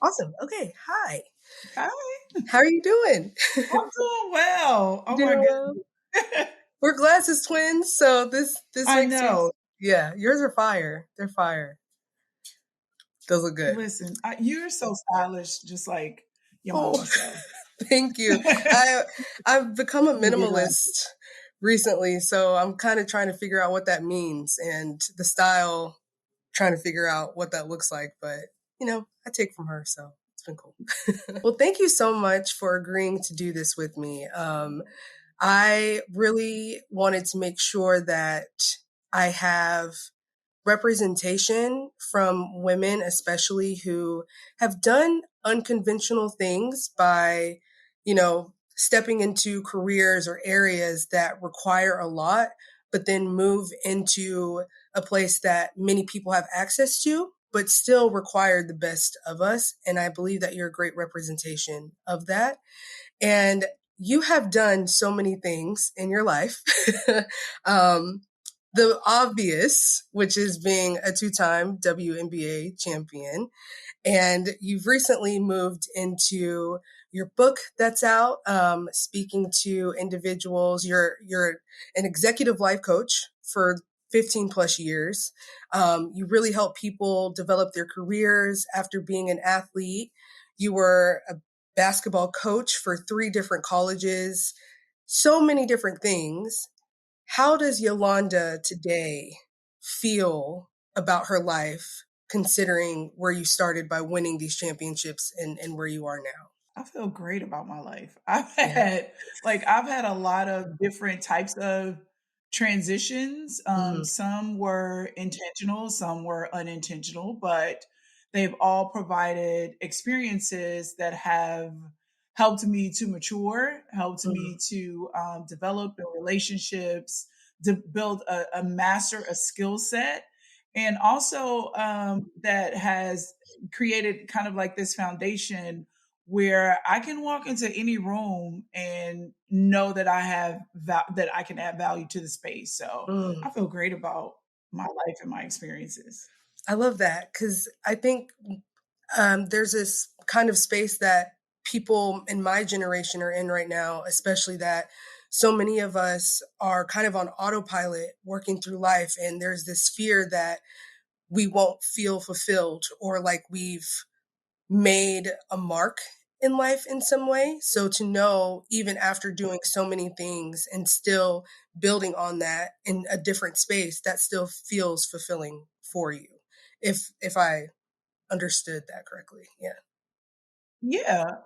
Awesome. Okay. Hi. Hi, How are you doing? I'm doing well. You Oh my doing well? goodness. We're glasses twins, so this I makes know. sense. Yeah, yours are fire. They're fire. Those look good. Listen, you're so stylish, just like your Oh, mama. So thank you. I I've become a you did right. minimalist recently, so I'm kind of trying to figure out what that means and the style, trying to figure out what that looks like, but I take from her, so it's been cool. Well, thank you so much for agreeing to do this with me. I really wanted to make sure that I have representation from women, especially who have done unconventional things by, stepping into careers or areas that require a lot, but then move into a place that many people have access to, but still require the best of us. And I believe that you're a great representation of that. And you have done so many things in your life. um, the obvious, which is being a two-time WNBA champion. And you've recently moved into your book that's out, speaking to individuals. You're an executive life coach for 15 plus years. You really help people develop their careers after being an athlete. You were a basketball coach for 3 different colleges, so many different things. How does Yolanda today feel about her life, considering where you started by winning these championships and where you are now? I feel great about my life. Yeah. I've had a lot of different types of transitions. Hmm. Some were intentional, some were unintentional, but they've all provided experiences that have helped me to mature, helped Hmm. me to develop in relationships, to build a master a skill set, and also that has created kind of like this foundation where I can walk into any room and know that that I can add value to the space. So I Mm. feel great about my life and my experiences. I love that because I think there's this kind of space that people in my generation are in right now, especially that so many of us are kind of on autopilot working through life. And there's this fear that we won't feel fulfilled or like we've made a mark in life in some way. So to know, even after doing so many things and still building on that in a different space, that still feels fulfilling for you. If I understood that correctly. Yeah. Yeah.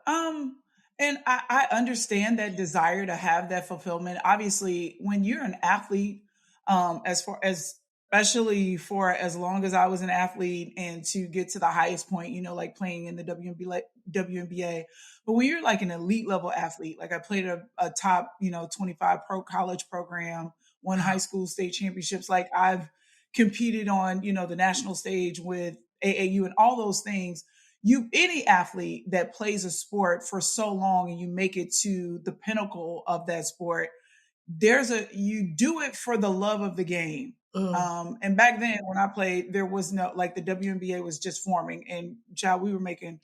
And I understand that desire to have that fulfillment. Obviously, when you're an athlete, as far as especially for as long as I was an athlete and to get to the highest point, like playing in the WNBA. But when you're like an elite level athlete, like I played a top, 25 pro college program, won high Wow. school state championships, like I've competed on, the national stage with AAU and all those things. Any athlete that plays a sport for so long and you make it to the pinnacle of that sport, you do it for the love of the game. Mm. And back then when I played, there was no, like, the WNBA was just forming, and child, we were making,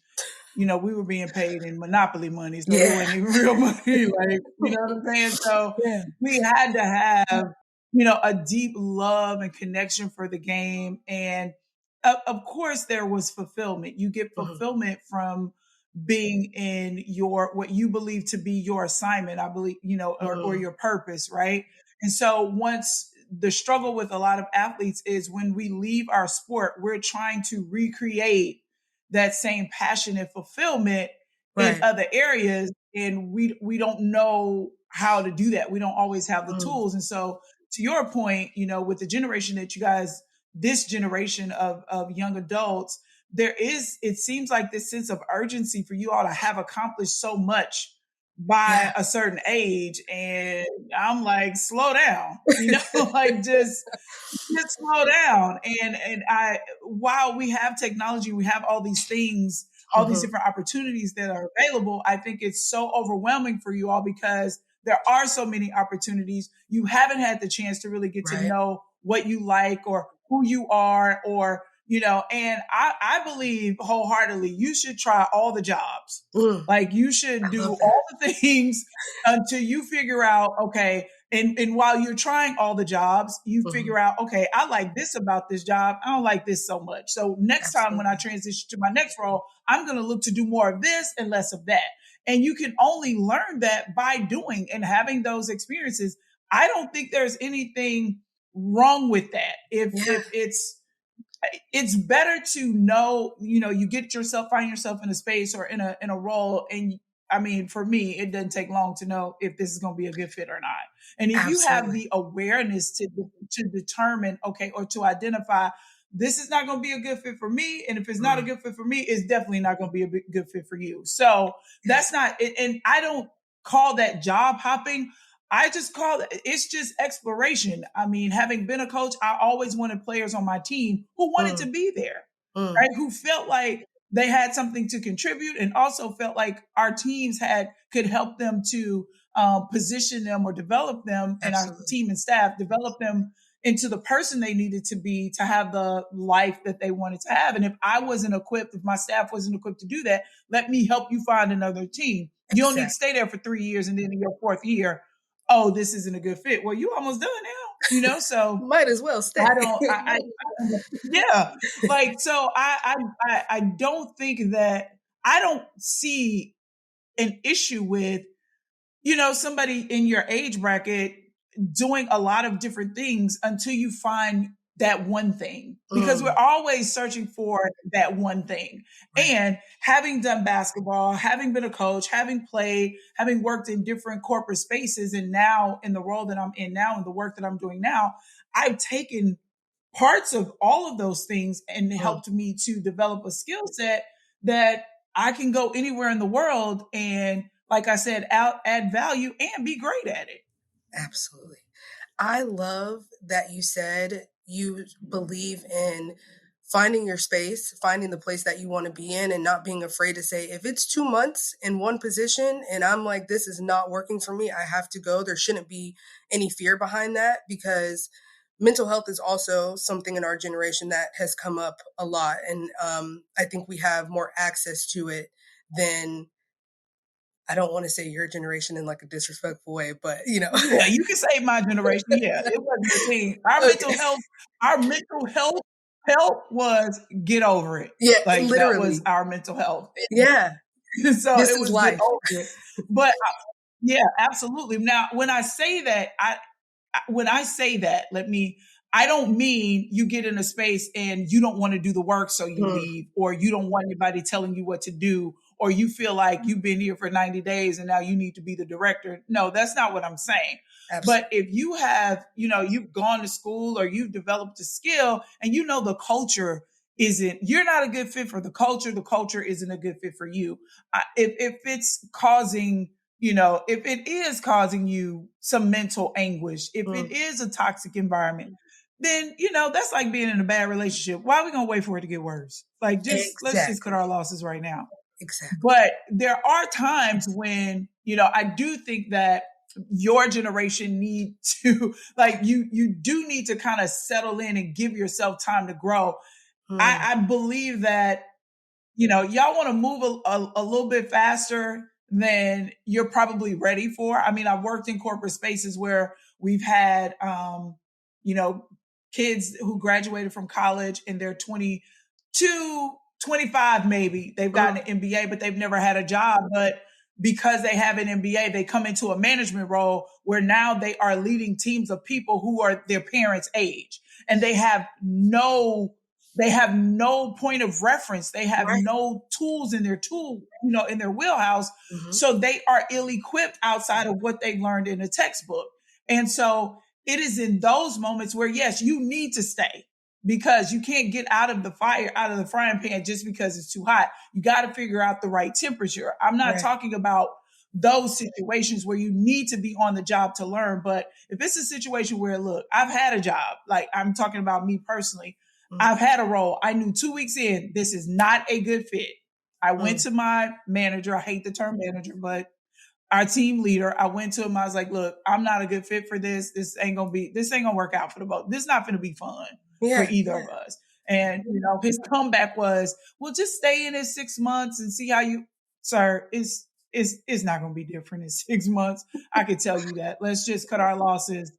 we were being paid in monopoly money, so it Yeah. wasn't even real money. Like, you know what I'm saying? So Yeah. we had to have, a deep love and connection for the game. And of course, there was fulfillment. You get Mhm. fulfillment from being in your what you believe to be your assignment, I believe, or Mm. your purpose, right? And so once the struggle with a lot of athletes is when we leave our sport, we're trying to recreate that same passion and fulfillment in Right. other areas, and we don't know how to do that. We don't always have the Mm. tools. And so to your point, with the generation that you guys, this generation of young adults, it seems like this sense of urgency for you all to have accomplished so much Yeah. by a certain age. And I'm like, slow down, like just slow down. And while we have technology, we have all these things, all these Mhm. different opportunities that are available, I think it's so overwhelming for you all because there are so many opportunities. You haven't had the chance to really get to Right. know what you like or who you are, or And I believe wholeheartedly you should try all the jobs. Like you should I do love that. all the things until you figure out, okay, and while you're trying all the jobs, you figure out, okay, I like this about this job. I don't like this so much. So next time when I Absolutely. transition to my next role, I'm going to look to do more of this and less of that. And you can only learn that by doing and having those experiences. I don't think there's anything wrong with that. Yeah. If it's better to know, you find yourself in a space or in a role. And I mean, for me, it doesn't take long to know if this is going to be a good fit or not. And if you have Absolutely. the awareness to determine, okay, or to identify, this is not going to be a good fit for me. And if it's not a good fit for me, it's definitely not going to be a good fit for you. So that's Yes. not, and I don't call that job hopping. I just call it's just exploration. I mean, having been a coach, I always wanted players on my team who wanted to be there, right? Who felt like they had something to contribute and also felt like our teams could help them to position them or develop them, and our Absolutely. team and staff develop them into the person they needed to be to have the life that they wanted to have. And if I wasn't equipped, if my staff wasn't equipped to do that, let me help you find another team. You don't need to Exactly. stay there for 3 years and then in your fourth year, oh, this isn't a good fit. Well, you almost done now, so Might as well stay. I don't, yeah, like, so I don't think that, I don't see an issue with, somebody in your age bracket doing a lot of different things until you find that one thing, because we're always searching for that one thing. Right. And having done basketball, having been a coach, having played, having worked in different corporate spaces, and now in the role that I'm in now and the work that I'm doing now, I've taken parts of all of those things and helped me to develop a skill set that I can go anywhere in the world and, like I said, add value and be great at it. Absolutely. I love that you said you believe in finding your space, finding the place that you want to be in, and not being afraid to say, if it's 2 months in one position and I'm like, this is not working for me, I have to go. There shouldn't be any fear behind that, because mental health is also something in our generation that has come up a lot. And I think we have more access to it than, I don't want to say your generation in like a disrespectful way, but Yeah, you can say my generation. Yeah, it wasn't a thing. Okay. Our mental health was get over it. Yeah, Like that was literally. our mental health. Yeah. So This it is was get life. over it. But yeah, absolutely. Now, when I say that, I don't mean you get in a space and you don't want to do the work, so you Mm, leave, or you don't want anybody telling you what to do, or you feel like you've been here for 90 days and now you need to be the director. No, that's not what I'm saying. But absolutely. if you have, you've gone to school or you've developed a skill and the culture you're not a good fit for the culture isn't a good fit for you. If it's causing, if it is causing you some mental anguish, if it Mm, is a toxic environment, then, that's like being in a bad relationship. Why are we going to wait for it to get worse? Like, let's just cut exactly. our losses right now. Exactly. But there are times when, I do think that your generation need to, like, you do need to kind of settle in and give yourself time to grow. Mm, I believe that, y'all want to move a little bit faster than you're probably ready for. I mean, I've worked in corporate spaces where we've had, you know, kids who graduated from college and they're 22, 25 maybe. They've gotten mm, an MBA, but they've never had a job. But because they have an MBA, they come into a management role where now they are leading teams of people who are their parents' age, and they have no point of reference. They have right. no tools in their in their wheelhouse. Hmm. So they are ill equipped outside of what they learned in a textbook. And so it is in those moments where, yes, you need to stay, because you can't get out of the frying pan just because it's too hot. You got to figure out the right temperature. I'm not Right. talking about those situations where you need to be on the job to learn. But if it's a situation where, look, I've had a job, like I'm talking about me personally, Mm, I've had a role. I knew 2 weeks in, this is not a good fit. I went mm, to my manager. I hate the term manager, but our team leader, I went to him. I was like, look, I'm not a good fit for this. This ain't gonna work out for the both. This is not gonna be fun for yeah. either of us. And, his comeback was, well, just stay in it 6 months and see how you, sir, it's not going to be different in 6 months. I could tell you that. Let's just cut our losses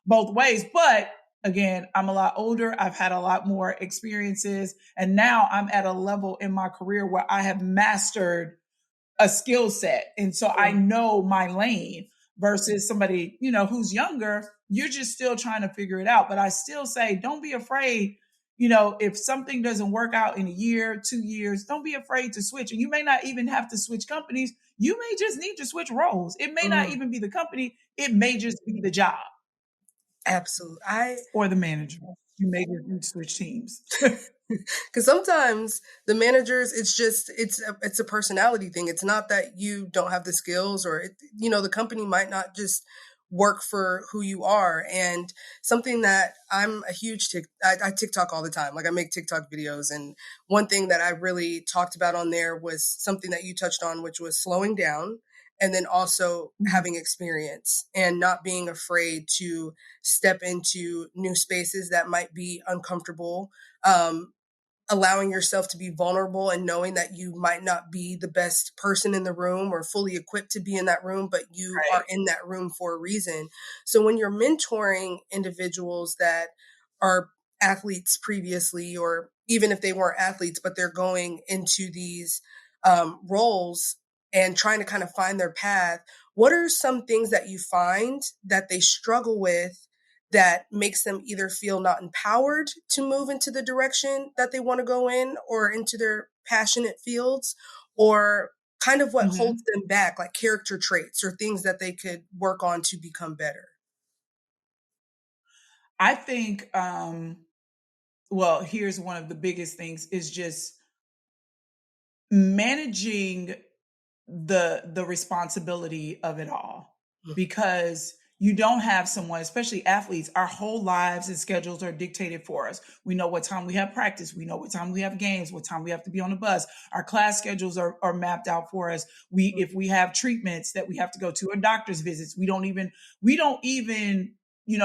both ways. But again, I'm a lot older. I've had a lot more experiences. And now I'm at a level in my career where I have mastered a skill set. And so I know my lane versus somebody, who's younger, you're just still trying to figure it out. But I still say, don't be afraid. If something doesn't work out in a year, 2 years, don't be afraid to switch. And you may not even have to switch companies. You may just need to switch roles. It may not even be the company. It may just be the job. Absolutely. Or the manager. You may just need to switch teams. Because sometimes the managers, it's a personality thing. It's not that you don't have the skills, or the company might not just work for who you are. And something that I'm a huge I TikTok all the time. Like, I make TikTok videos, and one thing that I really talked about on there was something that you touched on, which was slowing down, and then also having experience and not being afraid to step into new spaces that might be uncomfortable. Allowing yourself to be vulnerable and knowing that you might not be the best person in the room or fully equipped to be in that room, but you Right. are in that room for a reason. So when you're mentoring individuals that are athletes previously, or even if they weren't athletes, but they're going into these roles and trying to kind of find their path, what are some things that you find that they struggle with that makes them either feel not empowered to move into the direction that they want to go in, or into their passionate fields, or kind of what holds them back, like character traits or things that they could work on to become better? I think, well, here's one of the biggest things is just managing the responsibility of it all, because you don't have someone, especially athletes, our whole lives and schedules are dictated for us. We know what time we have practice, we know what time we have games, what time we have to be on the bus. Our class schedules are mapped out for us. If we have treatments that we have to go to, or doctor's visits, we don't even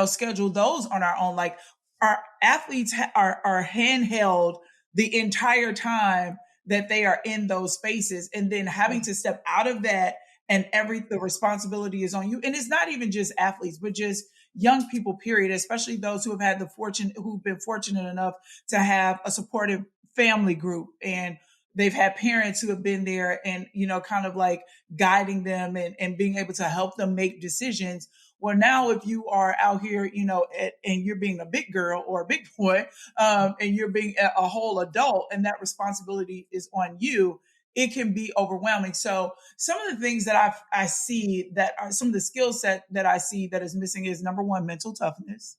schedule those on our own. Like, our athletes are handheld the entire time that they are in those spaces, and then having to step out of that, and the responsibility is on you. And it's not even just athletes, but just young people, period, especially those who've been fortunate enough to have a supportive family group, and they've had parents who have been there and, kind of like guiding them and being able to help them make decisions. Well, now if you are out here, and you're being a big girl or a big boy, and you're being a whole adult, and that responsibility is on you, it can be overwhelming. So some of the things that I see that are some of the skill set that I see that is missing is, number one, mental toughness.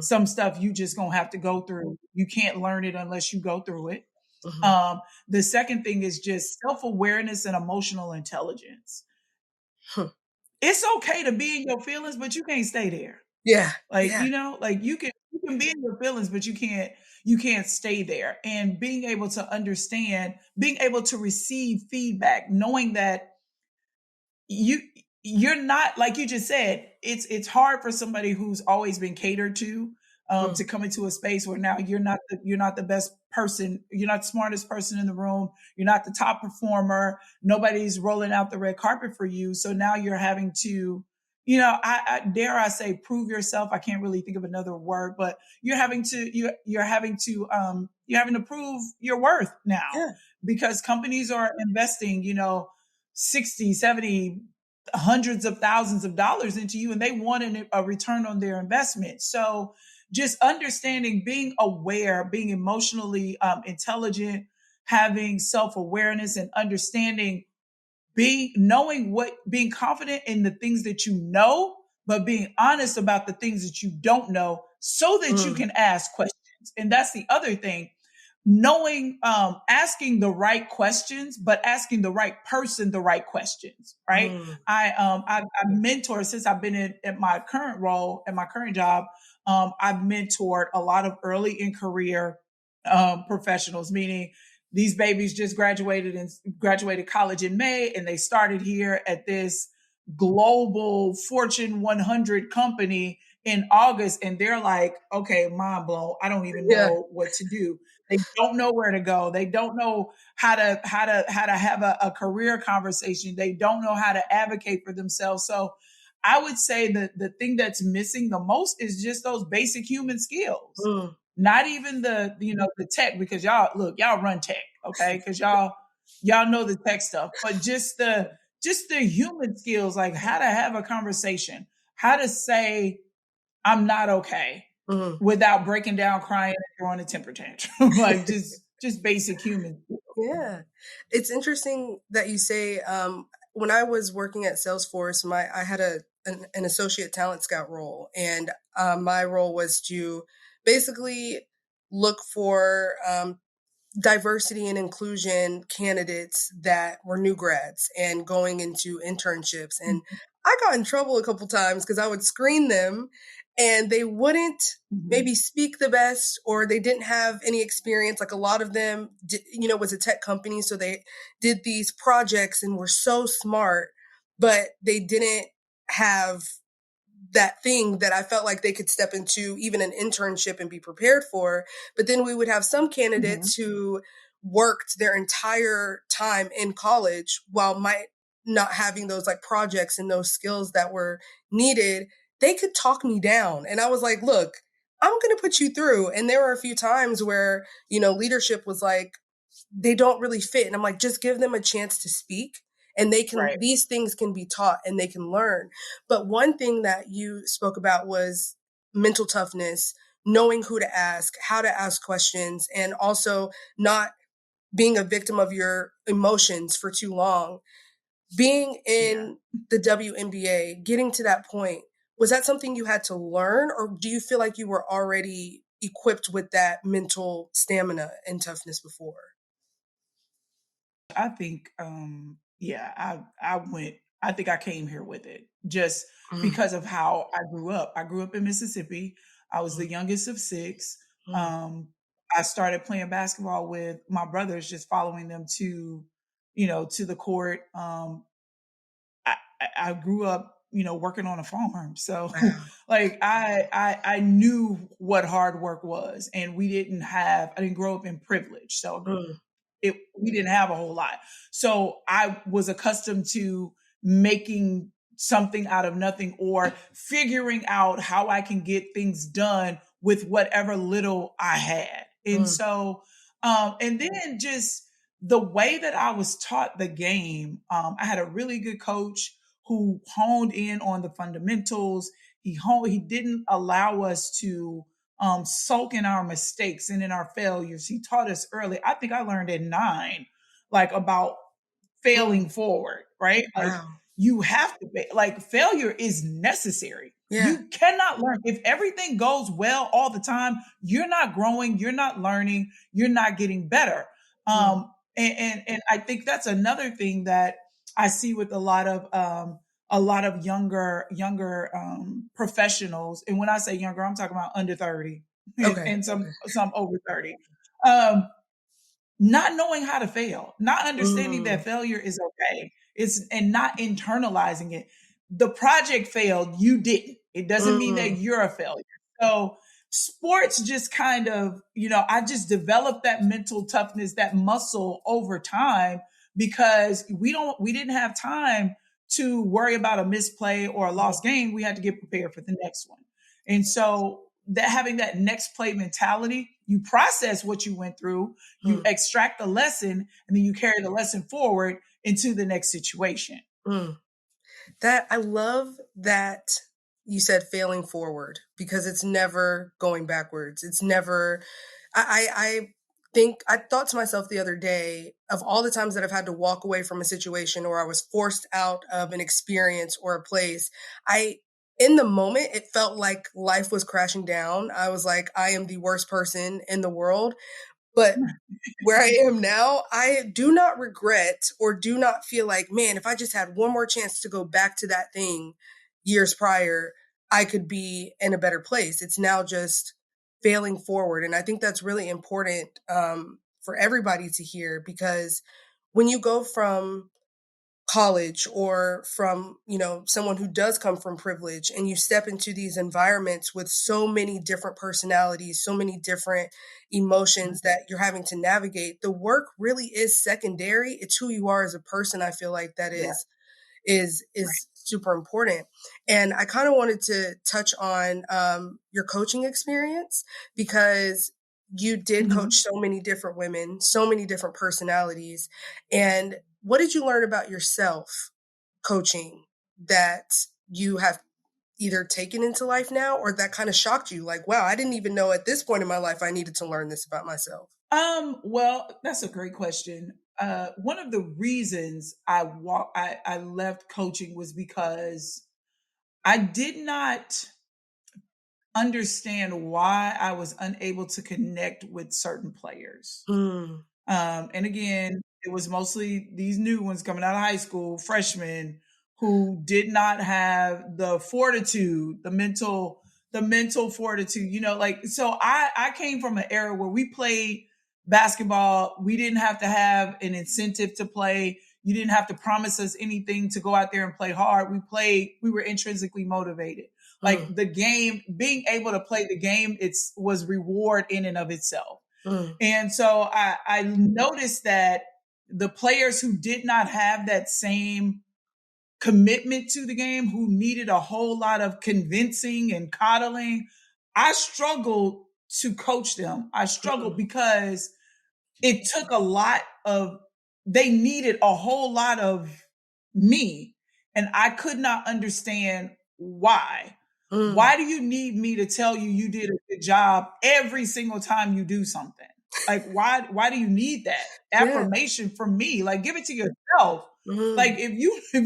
Some stuff you just gonna have to go through. You can't learn it unless you go through it. The second thing is just self-awareness and emotional intelligence. It's okay to be in your feelings, but you can't stay there. Yeah. Like, Yeah. like you can be in your feelings, but you can't stay there. And being able to understand, being able to receive feedback, knowing that you're not, like you just said, it's hard for somebody who's always been catered to come into a space where now you're not the best person, you're not the smartest person in the room, you're not the top performer, nobody's rolling out the red carpet for you. So now you're having to, I dare I say, prove yourself. I can't really think of another word, but you're having to prove your worth now, Yeah. because companies are investing, 60, 70, hundreds of thousands of dollars into you, and they want a return on their investment. So just understanding, being aware, being emotionally intelligent, having self-awareness and understanding, being confident in the things that you know, but being honest about the things that you don't know, so that you can ask questions. And that's the other thing, knowing, asking the right questions, but asking the right person the right questions, right? I've mentored, since I've been in my current role, at my current job. I've mentored a lot of early in career professionals, meaning these babies just graduated college in May, and they started here at this global Fortune 100 company in August, and they're like, okay, mind blown, I don't even Yeah. know what to do. They don't know where to go. They don't know how to have a career conversation. They don't know how to advocate for themselves. So I would say that the thing that's missing the most is just those basic human skills. Mm, Not even the tech, because y'all run tech, okay? Because y'all know the tech stuff, but just the human skills, like how to have a conversation, how to say I'm not okay mhm. without breaking down, crying, and throwing a temper tantrum. Like just basic human skills. Yeah. It's interesting that you say, when I was working at Salesforce, I had an associate talent scout role, and my role was to basically look for diversity and inclusion candidates that were new grads and going into internships. And I got in trouble a couple times because I would screen them and they wouldn't Mhm. maybe speak the best, or they didn't have any experience. Like a lot of them was a tech company, so they did these projects and were so smart, but they didn't have that thing that I felt like they could step into even an internship and be prepared for. But then we would have some Mhm. candidates who worked their entire time in college while might not having those like projects and those skills that were needed. They could talk me down. And I was like, look, I'm going to put you through. And there were a few times where, leadership was like, they don't really fit. And I'm like, just give them a chance to speak, and Right. these things can be taught and they can learn. But one thing that you spoke about was mental toughness, knowing who to ask, how to ask questions, and also not being a victim of your emotions for too long. Being Yeah. in the WNBA, getting to that point, was that something you had to learn, or do you feel like you were already equipped with that mental stamina and toughness before? I think yeah, I think I came here with it just Mm, because of how I grew up. I grew up in Mississippi. I was mm, the youngest of six. mm. Um I started playing basketball with my brothers, just following them to the court. I grew up, working on a farm. So Wow. like I knew what hard work was, and I didn't grow up in privilege. So Mm, we didn't have a whole lot. So I was accustomed to making something out of nothing, or figuring out how I can get things done with whatever little I had. And mm, so, and then just the way that I was taught the game, I had a really good coach who honed in on the fundamentals. He didn't allow us to sulk in our mistakes and in our failures. He taught us early. I think I learned at 9, like about failing mm. forward, right? Like Wow. you have to like failure is necessary. Yeah. You cannot learn if everything goes well all the time. You're not growing. You're not learning. You're not getting better. Mm, And I think that's another thing that I see with a lot of younger professionals. And when I say younger, I'm talking about under 30 okay, and okay. some over 30. Um, Not knowing how to fail, not understanding Mm, that failure is okay. And not internalizing it. The project failed, you didn't. It doesn't mean that mm, you're a failure. So sports just kind of, I just developed that mental toughness, that muscle over time, because we didn't have time to worry about a misplay or a mm, lost game. We had to get prepared for the next one. And so that having that next play mentality, you process what you went through, you mm, extract the lesson, and then you carry the lesson forward into the next situation. mm. That I love that you said failing forward, because it's never going backwards. It's never I think I thought to myself the other day of all the times that I've had to walk away from a situation, or I was forced out of an experience or a place. I In the moment it felt like life was crashing down. I was like, I am the worst person in the world. But where I am now, I do not regret or do not feel like, man, if I just had one more chance to go back to that thing years prior, I could be in a better place. It's now just failing forward. And I think that's really important, for everybody to hear, because when you go from college or from, someone who does come from privilege, and you step into these environments with so many different personalities, so many different emotions that you're having to navigate, the work really is secondary. It's who you are as a person. I feel like that Yeah. is super important. And I kind of wanted to touch on your coaching experience, because you did coach Mhm. so many different women, so many different personalities. And what did you learn about yourself coaching that you have either taken into life now, or that kind of shocked you? Like, wow, I didn't even know at this point in my life I needed to learn this about myself. Well, that's a great question. One of the reasons I left coaching was because I did not understand why I was unable to connect with certain players. Mm, And again, it was mostly these new ones coming out of high school, freshmen, who did not have the fortitude, the mental fortitude, like, so I came from an era where we played basketball. We didn't have to have an incentive to play. You didn't have to promise us anything to go out there and play hard. We were intrinsically motivated. mm, Like the game, being able to play the game, was reward in and of itself. mm, And so I noticed that the players who did not have that same commitment to the game, who needed a whole lot of convincing and coddling, I struggled to coach them. I struggled mm, because it took a lot of, they needed a whole lot of me, and I could not understand why. mm. Why do you need me to tell you you did a good job every single time you do something? Like, why do you need that Yeah. affirmation from me? Like, give it to yourself. Like, Mm, if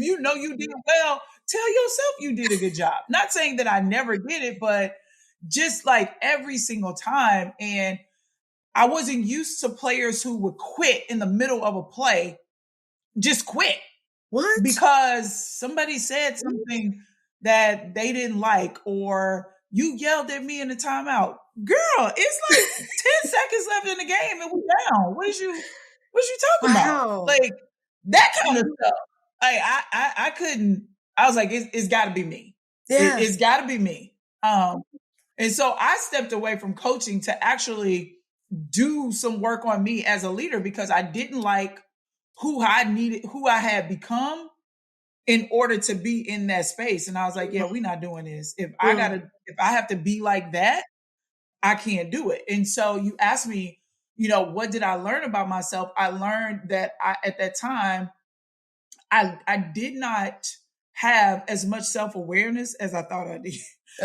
you know you did well, tell yourself you did a good job. Not saying that I never did it, but just like every single time. And I wasn't used to players who would quit in the middle of a play, just quit what? because somebody said something that they didn't like, or you yelled at me in the timeout. Girl, it's like 10 seconds left in the game and we down. What you talking about? Wow. Like that kind of stuff. Like I couldn't, I was like, it's gotta be me. Yeah. It's gotta be me. And so I stepped away from coaching to actually do some work on me as a leader because I didn't like who I had become in order to be in that space. And I was like, yeah, Mm, we're not doing this. mm, If I have to be like that, I can't do it. And so you asked me, what did I learn about myself? I learned that at that time, I did not have as much self-awareness as I thought I did.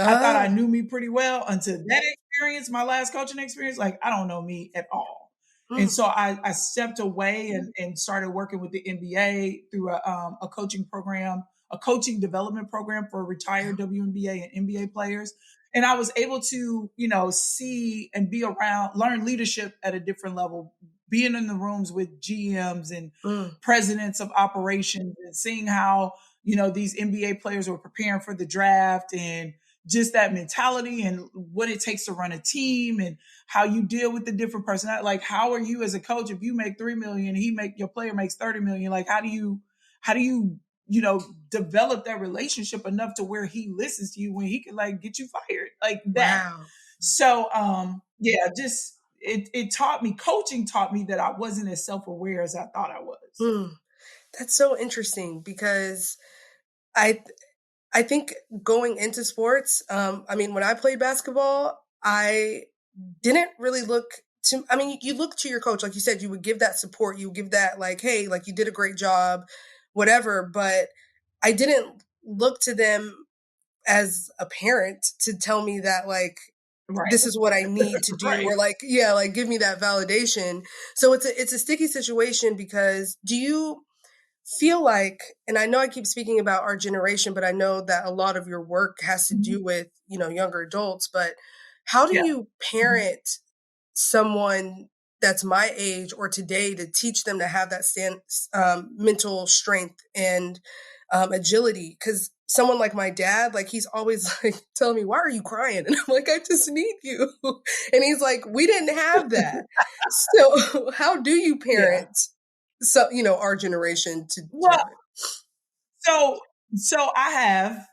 I thought I ah, knew me pretty well until that experience, my last coaching experience. Like I don't know me at all. And mm, so I stepped away and started working with the NBA through a coaching program, a coaching development program for yeah, retired WNBA and NBA players. And I was able to, see and be around, learn leadership at a different level, being in the rooms with GMs and mm, presidents of operations and seeing how, these NBA players were preparing for the draft and just that mentality and what it takes to run a team and how you deal with the different personalities. Like, how are you as a coach if you make 3 million, your player makes 30 million? Like, how do you develop that relationship enough to where he listens to you when he can like get you fired like that? wow. So yeah, just it taught me, coaching taught me that I wasn't as self-aware as I thought I was. Mm. That's so interesting, because I I think going into sports, I mean, when I played basketball, I didn't really look to, I mean, you look to your coach, like you said, you would give that support, you would give that, like, hey, like you did a great job, whatever. But I didn't look to them as a parent to tell me that, like, Right. this is what I need to do, Right. or like, yeah, like give me that validation. So it's a sticky situation, because do you feel like, and I know I keep speaking about our generation, but I know that a lot of your work has to Mhm. do with, younger adults, but how do Yeah. you Mhm. parent someone that's my age or today to teach them to have that mental strength and agility? Because someone like my dad, like he's always like telling me, "Why are you crying?" And I'm like, "I just need you." And he's like, "We didn't have that." So, how do you Yeah. parent? so, our generation to Well, so I have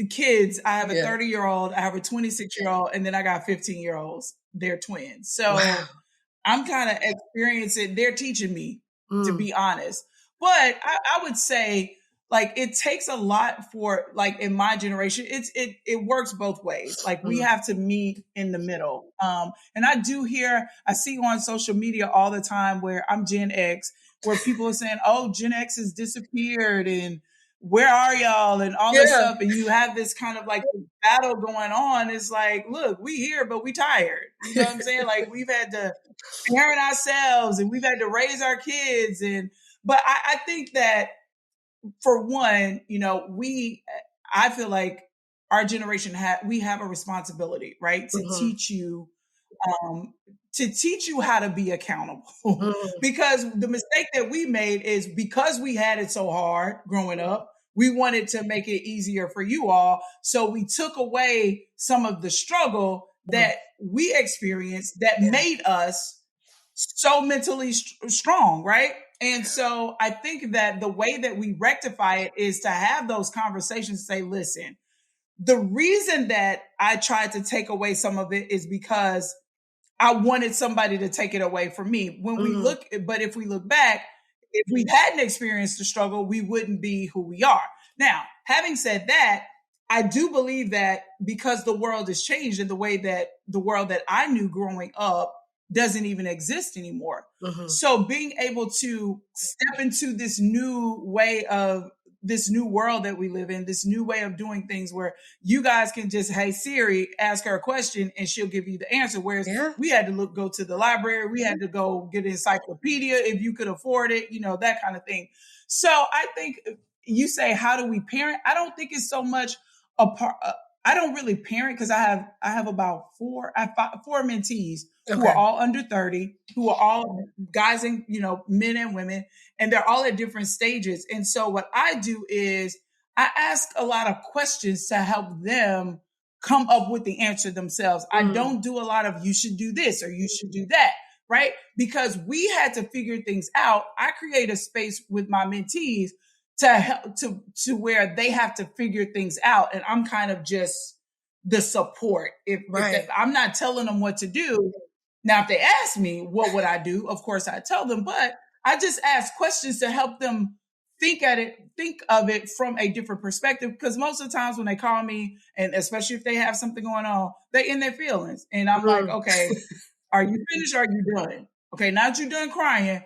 kids. I have a yeah. 30-year-old, I have a 26-year-old, and then I got 15-year-olds. They're twins. Wow. So I'm kind of experiencing, they're teaching me, to Mm, be honest. But I would say, like, it takes a lot for, like, in my generation, it works both ways. Like, we mm. have to meet in the middle. And I see on social media all the time where I'm Gen X, where people are saying, oh, Gen X has disappeared and where are y'all and all this Yeah. stuff. And you have this kind of like battle going on. It's like, look, we here, but we tired. You know what I'm saying? Like, we've had to parent ourselves and we've had to raise our kids. But I think that, for one, I feel like our generation we have a responsibility, right? Mhm. Um, to teach you how to be accountable. Mm. Because the mistake that we made is, because we had it so hard growing up, we wanted to make it easier for you all. So we took away some of the struggle Mm. that we experienced that Yeah. made us so mentally strong, right? And so I think that the way that we rectify it is to have those conversations, say, listen, the reason that I tried to take away some of it is because I wanted somebody to take it away from me. Mm. But if we look back, if we hadn't experienced the struggle, we wouldn't be who we are. Now, having said that, I do believe that because the world has changed, and the world that I knew growing up doesn't even exist anymore. Mhm. So being able to step into this new world that we live in, this new way of doing things, where you guys can just, hey Siri, ask her a question and she'll give you the answer. Whereas Yeah. we had to go to the library, we had to go get an encyclopedia if you could afford it, that kind of thing. So I think, you say, how do we parent? I don't think it's so much a part. I don't really parent, because I have about four mentees who are Okay. all under 30, who are all guys and men and women, and they're all at different stages. And so what I do is I ask a lot of questions to help them come up with the answer themselves. I Mm. don't do a lot of, you should do this or you should do that, right? Because we had to figure things out. I create a space with my mentees to help, to where they have to figure things out, and I'm kind of just the support. If Right. I'm not telling them what to do. Now, if they ask me what would I do, of course I tell them, but I just ask questions to help them think of it from a different perspective. Because most of the times when they call me, and especially if they have something going on, they in their feelings. And I'm like, Mm. okay, are you finished or are you done? Okay, now that you're done crying,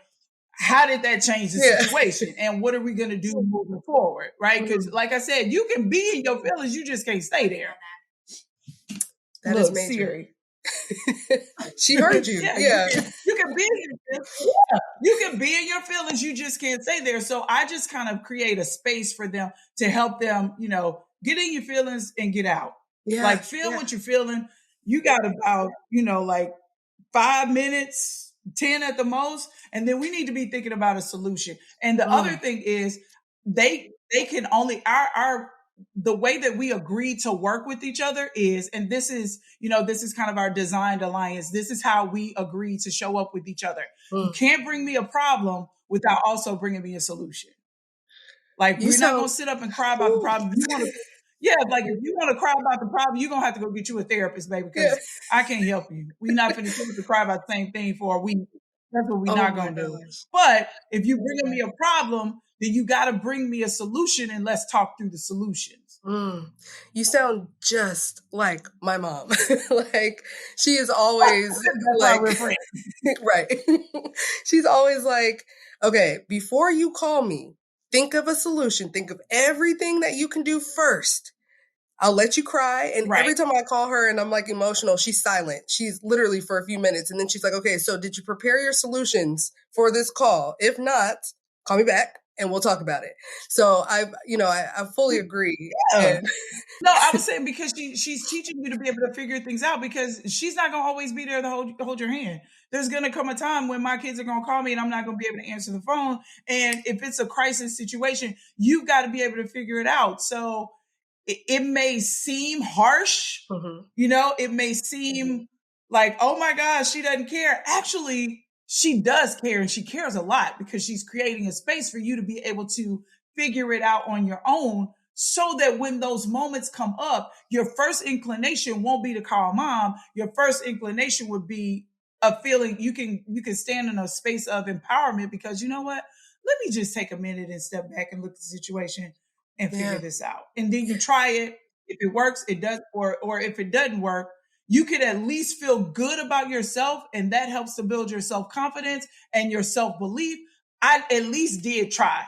how did that change the Yeah. situation? And what are we going to do moving forward? Right? Because, Mm. like I said, you can be in your feelings, you just can't stay there. That is Look, major. Siri. She heard you. Yeah, Yeah. you can be in your feelings. Yeah, you can be in your feelings. You just can't stay there. So I just kind of create a space for them to help them, get in your feelings and get out. Yeah. Like, feel Yeah. what you're feeling. You got about, like 5 minutes, 10 at the most, and then we need to be thinking about a solution. And the other Mm. thing is, they can only, our the way that we agree to work with each other is, and this is kind of our designed alliance. This is how we agree to show up with each other. You Mm. can't bring me a problem without also bringing me a solution. Like, You we're not sound. going to sit up and cry about the Ooh. problem. If you want to, yeah, like, if you want to cry about the problem, you're going to have to go get you a therapist, baby, Yeah. because I can't help you. We're not going to sit up and cry about the same thing for a week. That's what we're Oh not my going to do. gosh. But if you bring me a problem, then you got to bring me a solution, and let's talk through the solutions. Mm. You sound just like my mom. Like, she is always That's why like, we're friends. right. She's always like, okay, before you call me, think of a solution. Think of everything that you can do first. I'll let you cry. And Right. every time I call her and I'm like emotional, she's silent. She's literally for a few minutes. And then she's like, okay, so did you prepare your solutions for this call? If not, call me back and we'll talk about it. So I fully agree. Yeah. And No, I was saying, because she's teaching you to be able to figure things out, because she's not gonna always be there to hold your hand. There's gonna come a time when my kids are gonna call me and I'm not gonna be able to answer the phone. And if it's a crisis situation, you've got to be able to figure it out. So it may seem harsh, Mhm. it may seem like, oh my gosh, she doesn't care. Actually, she does care, and she cares a lot because she's creating a space for you to be able to figure it out on your own, so that when those moments come up, your first inclination won't be to call mom. Your first inclination would be a feeling you can stand in a space of empowerment, because you know what? Let me just take a minute and step back and look at the situation and figure Yeah. this out. And then you try it. If it works, it does, or if it doesn't work, you could at least feel good about yourself, and that helps to build your self-confidence and your self-belief. I at least did try.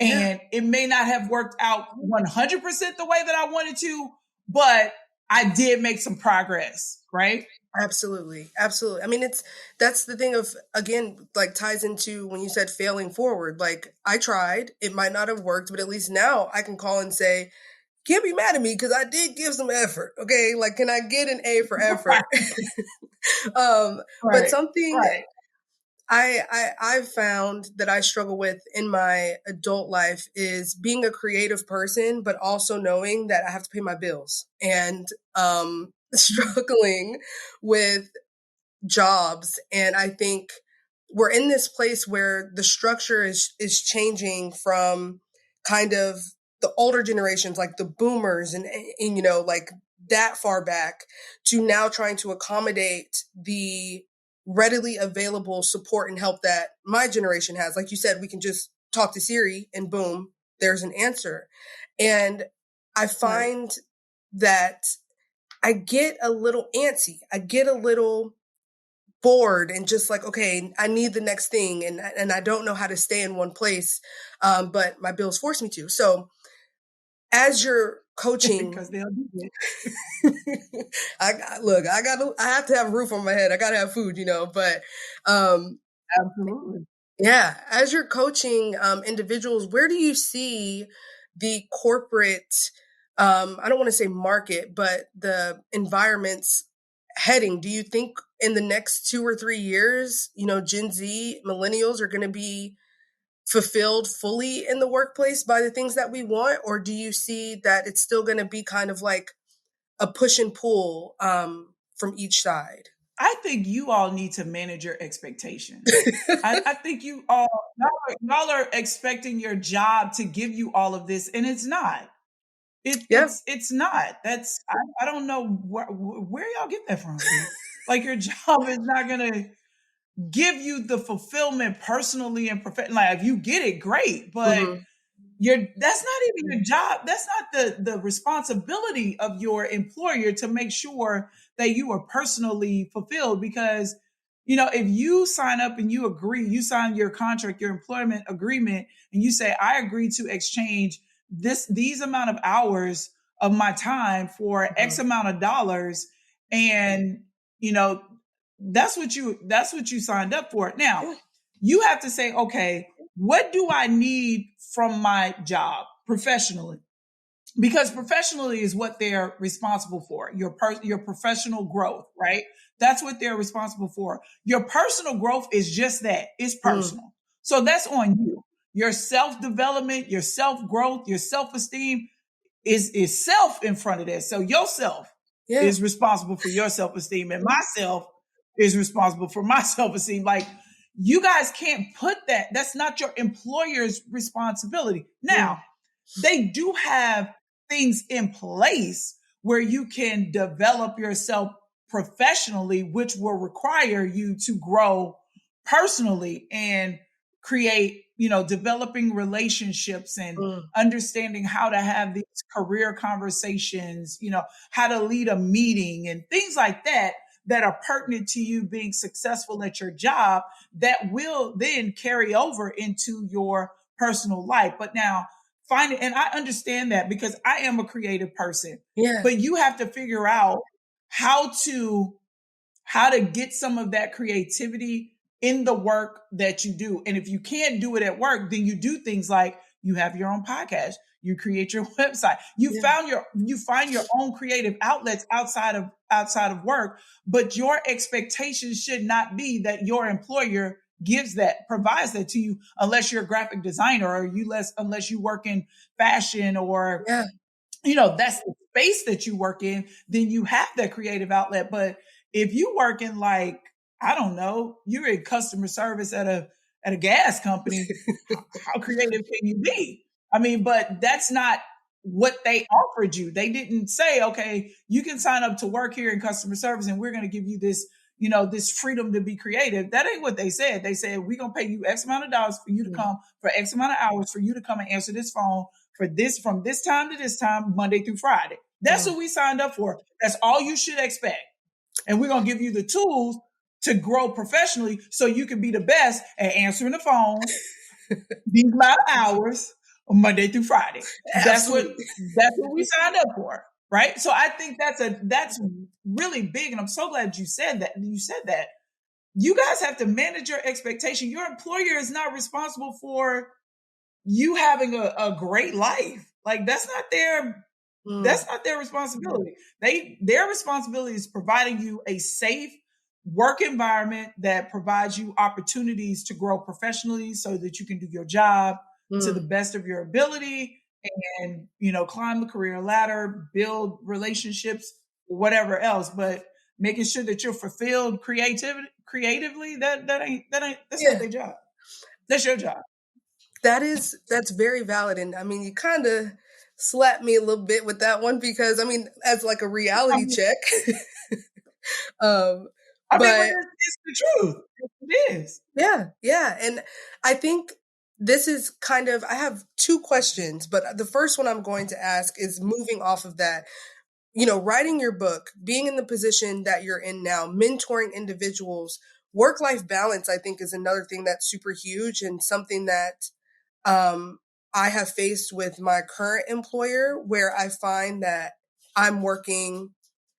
Yeah. And it may not have worked out 100% the way that I wanted to, but I did make some progress, right? Absolutely. Absolutely. I mean, that's the thing of, again, like ties into when you said failing forward. Like I tried, it might not have worked, but at least now I can call and say, can't be mad at me because I did give some effort. Okay. Like, can I get an A for Right, effort? But right, something right. I've found that I struggle with in my adult life is being a creative person, but also knowing that I have to pay my bills and struggling with jobs. And I think we're in this place where the structure is changing from kind of the older generations, like the boomers and you know, like that far back, to now trying to accommodate the readily available support and help that my generation has. Like you said, we can just talk to Siri and boom, there's an answer. And I Right. find that I get a little antsy. I get a little bored and just like, okay, I need the next thing, and I don't know how to stay in one place, but my bills force me to. So as you're coaching, Because they'll do it. look, I have to have a roof on my head. I got to have food, you know. But um, Absolutely. yeah, as you're coaching individuals, where do you see the corporate, I don't want to say market, but the environments heading? Do you think in the next 2 or 3 years, you know, Gen Z, millennials are going to be fulfilled fully in the workplace by the things that we want? Or do you see that it's still going to be kind of like a push and pull from each side? I think you all need to manage your expectations. I think y'all are expecting your job to give you all of this, and it's not. Yeah. It's not. I don't know where y'all get that from. Like your job is not gonna give you the fulfillment personally and professionally. Like if you get it, great, but Hmm. that's not even your job. That's not the responsibility of your employer to make sure that you are personally fulfilled. Because if you sign up and you agree, you sign your contract, your employment agreement, and you say, I agree to exchange these amount of hours of my time for X Hmm. amount of dollars, and you know that's what you signed up for. Now Yeah. you have to say, okay, what do I need from my job professionally? Because professionally is what they're responsible for. Your professional growth, right? That's what they're responsible for. Your personal growth is just that. It's Mm. personal. So that's on you. Your self-development, your self-growth, your self-esteem is self in front of that. So yourself Yeah. is responsible for your self-esteem, and myself is responsible for my self-esteem. Like you guys can't put that. That's not your employer's responsibility. Now, Mm. they do have things in place where you can develop yourself professionally, which will require you to grow personally and create, developing relationships and Mm. understanding how to have these career conversations, how to lead a meeting and things like that that are pertinent to you being successful at your job that will then carry over into your personal life. But now, find it, and I understand that because I am a creative person, Yeah. but you have to figure out how to get some of that creativity in the work that you do. And if you can't do it at work, then you do things like you have your own podcast, you create your website, Yeah. you find your own creative outlets outside of work. But your expectations should not be that your employer provides that to you, unless you're a graphic designer, or unless you work in fashion, or Yeah. that's the space that you work in, then you have that creative outlet. But if you work in, like, I don't know, you're in customer service at a gas company. How creative can you be? I mean, but that's not what they offered you. They didn't say, okay, you can sign up to work here in customer service and we're going to give you this, this freedom to be creative. That ain't what they said. They said, we're going to pay you X amount of dollars for you to come, for X amount of hours for you to come and answer this phone for this, from this time to this time, Monday through Friday. That's what we signed up for. That's all you should expect. And we're going to give you the tools to grow professionally so you can be the best at answering the phone these amount of hours on Monday through Friday. That's what we signed up for, right? So I think that's really big, and I'm so glad you said that. You guys have to manage your expectation. Your employer is not responsible for you having a great life. Like that's not their responsibility. Their responsibility is providing you a safe work environment that provides you opportunities to grow professionally so that you can do your job to the best of your ability and, climb the career ladder, build relationships, whatever else. But making sure that you're fulfilled creatively, that's not their job. That's your job. That's very valid. And I mean, you kind of slapped me a little bit with that one because I mean, as like a reality check. But it's the truth. It is. Yeah. And I think this is kind of, I have two questions, but the first one I'm going to ask is moving off of that. Writing your book, being in the position that you're in now, mentoring individuals, work-life balance, I think is another thing that's super huge and something that I have faced with my current employer, where I find that I'm working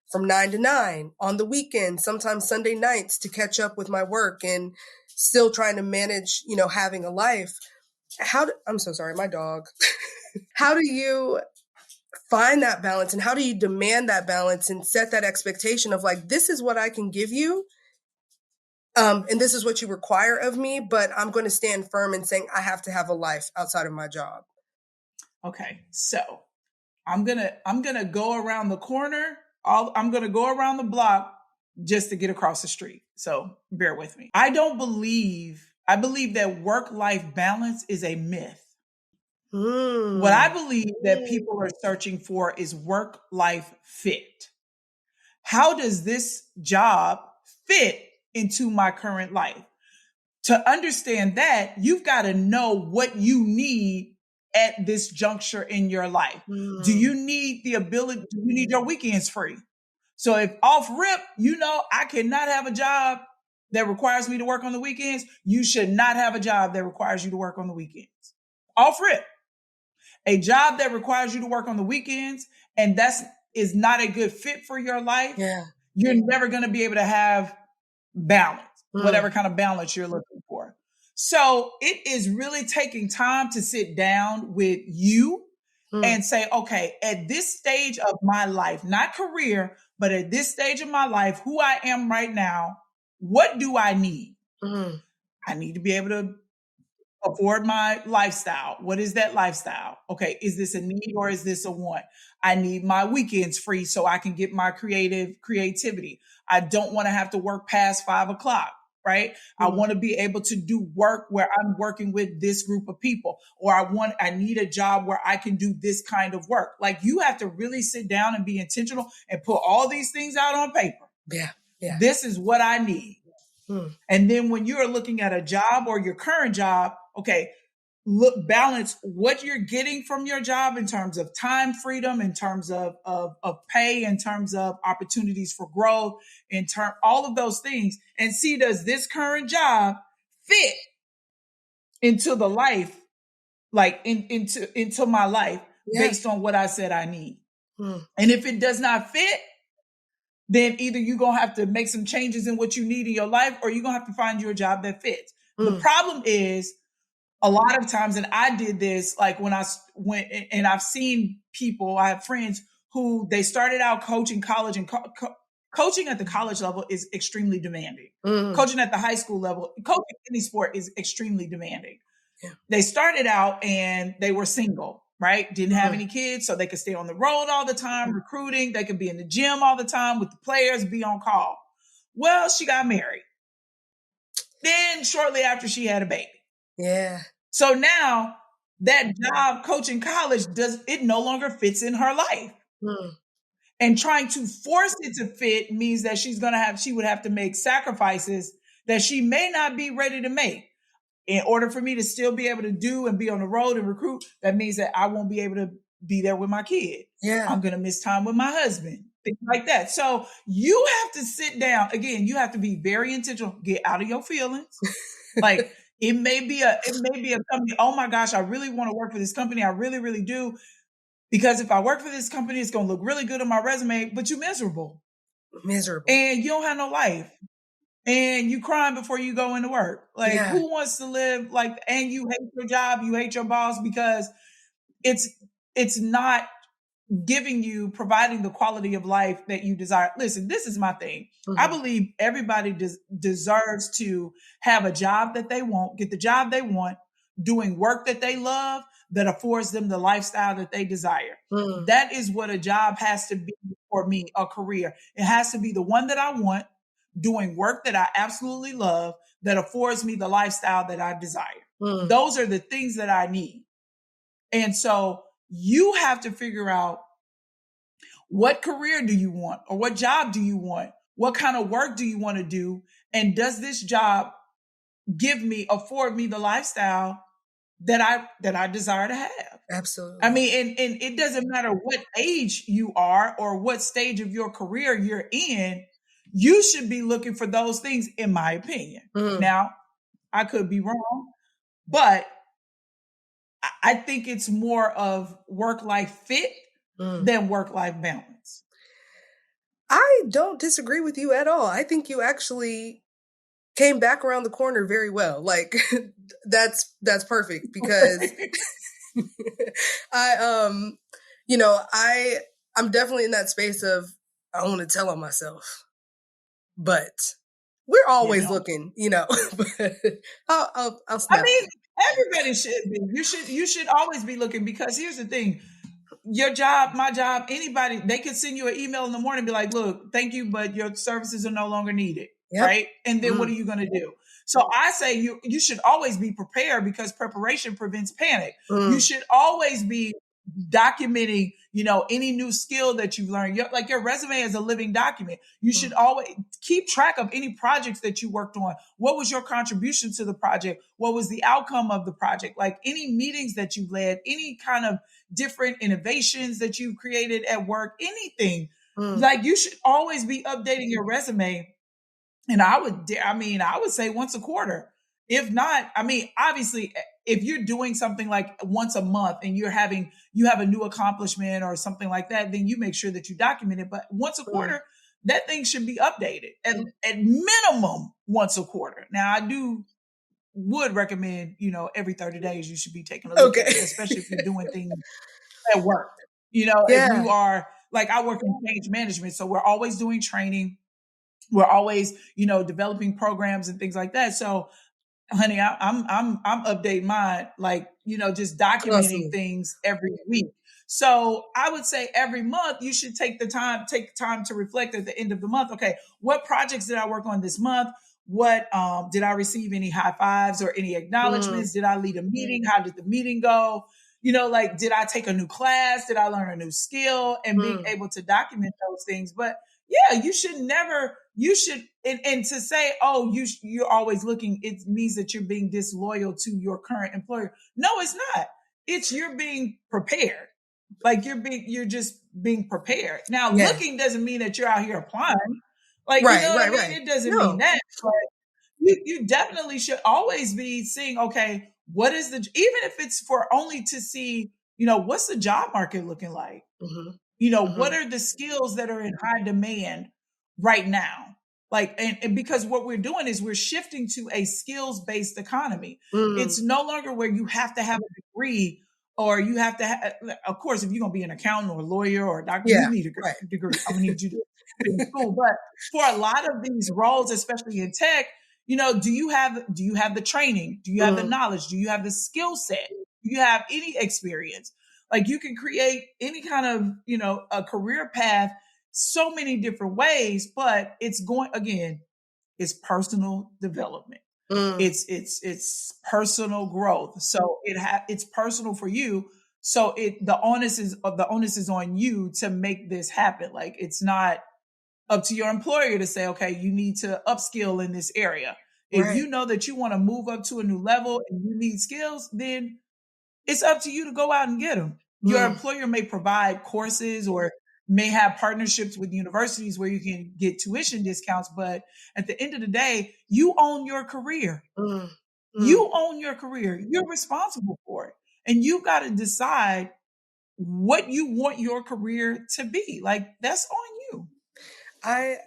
from 9 to 9 on the weekend, sometimes Sunday nights to catch up with my work and still trying to manage, having a life. I'm so sorry, my dog. How do you find that balance and how do you demand that balance and set that expectation of like, this is what I can give you. And this is what you require of me, but I'm going to stand firm in saying I have to have a life outside of my job. Okay. So I'm going to go around the corner. I'm going to go around the block just to get across the street. So bear with me. I believe that work-life balance is a myth. What I believe that people are searching for is work-life fit. How does this job fit into my current life? To understand that, you've got to know what you need at this juncture in your life. Do you need the ability? Do you need your weekends free? So if off rip, I cannot have a job that requires me to work on the weekends. You should not have a job that requires you to work on the weekends. Off rip. A job that requires you to work on the weekends and is not a good fit for your life. Yeah. You're never going to be able to have balance, whatever kind of balance you're looking for. So it is really taking time to sit down with you and say, okay, at this stage of my life, not career, but at this stage of my life, who I am right now, what do I need? I need to be able to afford my lifestyle. What is that lifestyle? Okay, is this a need or is this a want? I need my weekends free so I can get my creativity. I don't want to have to work past 5 o'clock, right? I want to be able to do work where I'm working with this group of people, or I need a job where I can do this kind of work. Like you have to really sit down and be intentional and put all these things out on paper. Yeah. This is what I need. And then when you're looking at a job or your current job, okay, balance what you're getting from your job in terms of time freedom, in terms of pay, in terms of opportunities for growth, all of those things, and see, does this current job fit into the life, like into my life based on what I said I need. And if it does not fit, then either you're going to have to make some changes in what you need in your life, or you're going to have to find you a job that fits. The problem is a lot of times, and I did this, like when I went and I've seen people, I have friends who they started out coaching college, and coaching at the college level is extremely demanding. Coaching at the high school level, coaching any sport is extremely demanding. Yeah. They started out and they were single, right? Didn't have any kids, so they could stay on the road all the time, recruiting. They could be in the gym all the time with the players, be on call. Well, she got married. Then shortly after she had a baby. Yeah. So now that job coaching college it no longer fits in her life. Mm. And trying to force it to fit means that she would have to make sacrifices that she may not be ready to make. In order for me to still be able to do and be on the road and recruit, that means that I won't be able to be there with my kid. Yeah. I'm going to miss time with my husband, things like that. So you have to sit down. Again, you have to be very intentional. Get out of your feelings. Like it may be a company. Oh my gosh, I really want to work for this company. I really, really do. Because if I work for this company, it's going to look really good on my resume, but you're miserable. Miserable. And you don't have no life. And you crying before you go into work. Like Yeah. who wants to live like, and you hate your job, you hate your boss because it's not providing the quality of life that you desire. Listen, this is my thing. Mm-hmm. I believe everybody deserves to have a job that they want, get the job they want, doing work that they love, that affords them the lifestyle that they desire. Mm. That is what a job has to be for me, a career. It has to be the one that I want, doing work that I absolutely love, that affords me the lifestyle that I desire. Mm. Those are the things that I need. And so you have to figure out what career do you want, or what job do you want? What kind of work do you want to do? And does this job afford me the lifestyle that I desire to have? Absolutely. I mean, and it doesn't matter what age you are or what stage of your career you're in, you should be looking for those things, in my opinion. Mm. Now, I could be wrong, but I think it's more of work-life fit than work-life balance. I don't disagree with you at all. I think you actually came back around the corner very well. Like that's perfect because I'm definitely in that space of I want to tell on myself, but we're always looking, but I'll snap. I mean, everybody should be. You should always be looking, because here's the thing. Your job, my job, anybody, they could send you an email in the morning and be like, look, thank you, but your services are no longer needed. Yep. Right? And then what are you going to do? So I say you should always be prepared, because preparation prevents panic. You should always be documenting, any new skill that you've learned. Your resume is a living document. You should always keep track of any projects that you worked on. What was your contribution to the project? What was the outcome of the project? Like any meetings that you led, any kind of different innovations that you created at work, anything. Like you should always be updating your resume. And I would say once a quarter. If not, obviously, if you're doing something like once a month and you have a new accomplishment or something like that, then you make sure that you document it. But once a quarter, that thing should be updated at minimum once a quarter. Now, I would recommend, every 30 days you should be taking a look at it, especially if you're doing things at work. If you are, like, I work in change management, so we're always doing training. We're always, developing programs and things like that. So, honey, I'm updating mine, like, just documenting things every week. So I would say every month you should take time to reflect at the end of the month. Okay, what projects did I work on this month? What did I receive any high fives or any acknowledgments? Did I lead a meeting? How did the meeting go? Like, did I take a new class? Did I learn a new skill? And being able to document those things. But yeah, you should, and to say, oh, you're always looking, it means that you're being disloyal to your current employer. No, it's not. It's you're being prepared. Like you're just being prepared. Now, looking doesn't mean that you're out here applying. Like, right. It doesn't mean that. But you definitely should always be seeing, okay, what is even if it's for only to see, what's the job market looking like? What are the skills that are in high demand right now? Like, and because what we're doing is we're shifting to a skills-based economy. It's no longer where you have to have a degree, or you have to have, of course, if you're going to be an accountant or a lawyer or a doctor, you need a degree. I'm going to need you to be in school. But for a lot of these roles, especially in tech, do you have the training? Do you have the knowledge? Do you have the skill set? Do you have any experience? Like, you can create any kind of, a career path so many different ways, but it's personal development. It's personal growth. So it's personal for you. So the onus is on you to make this happen. Like, it's not up to your employer to say, okay, you need to upskill in this area. If Right. you know that you want to move up to a new level and you need skills, then it's up to you to go out and get them. Your Mm. employer may provide courses or may have partnerships with universities where you can get tuition discounts, but at the end of the day, you own your career. Mm. Mm. You own your career. You're responsible for it. And you got to decide what you want your career to be. Like, that's on you. I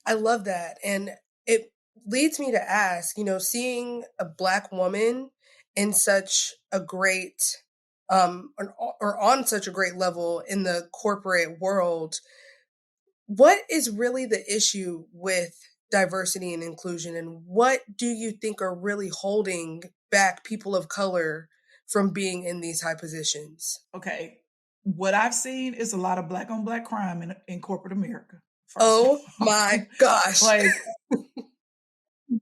I love that, and it leads me to ask, seeing a Black woman in such a great, or on such a great level in the corporate world, what is really the issue with diversity and inclusion, and what do you think are really holding back people of color from being in these high positions? Okay. What I've seen is a lot of black on black crime in corporate America, first of Oh all. my gosh. Like,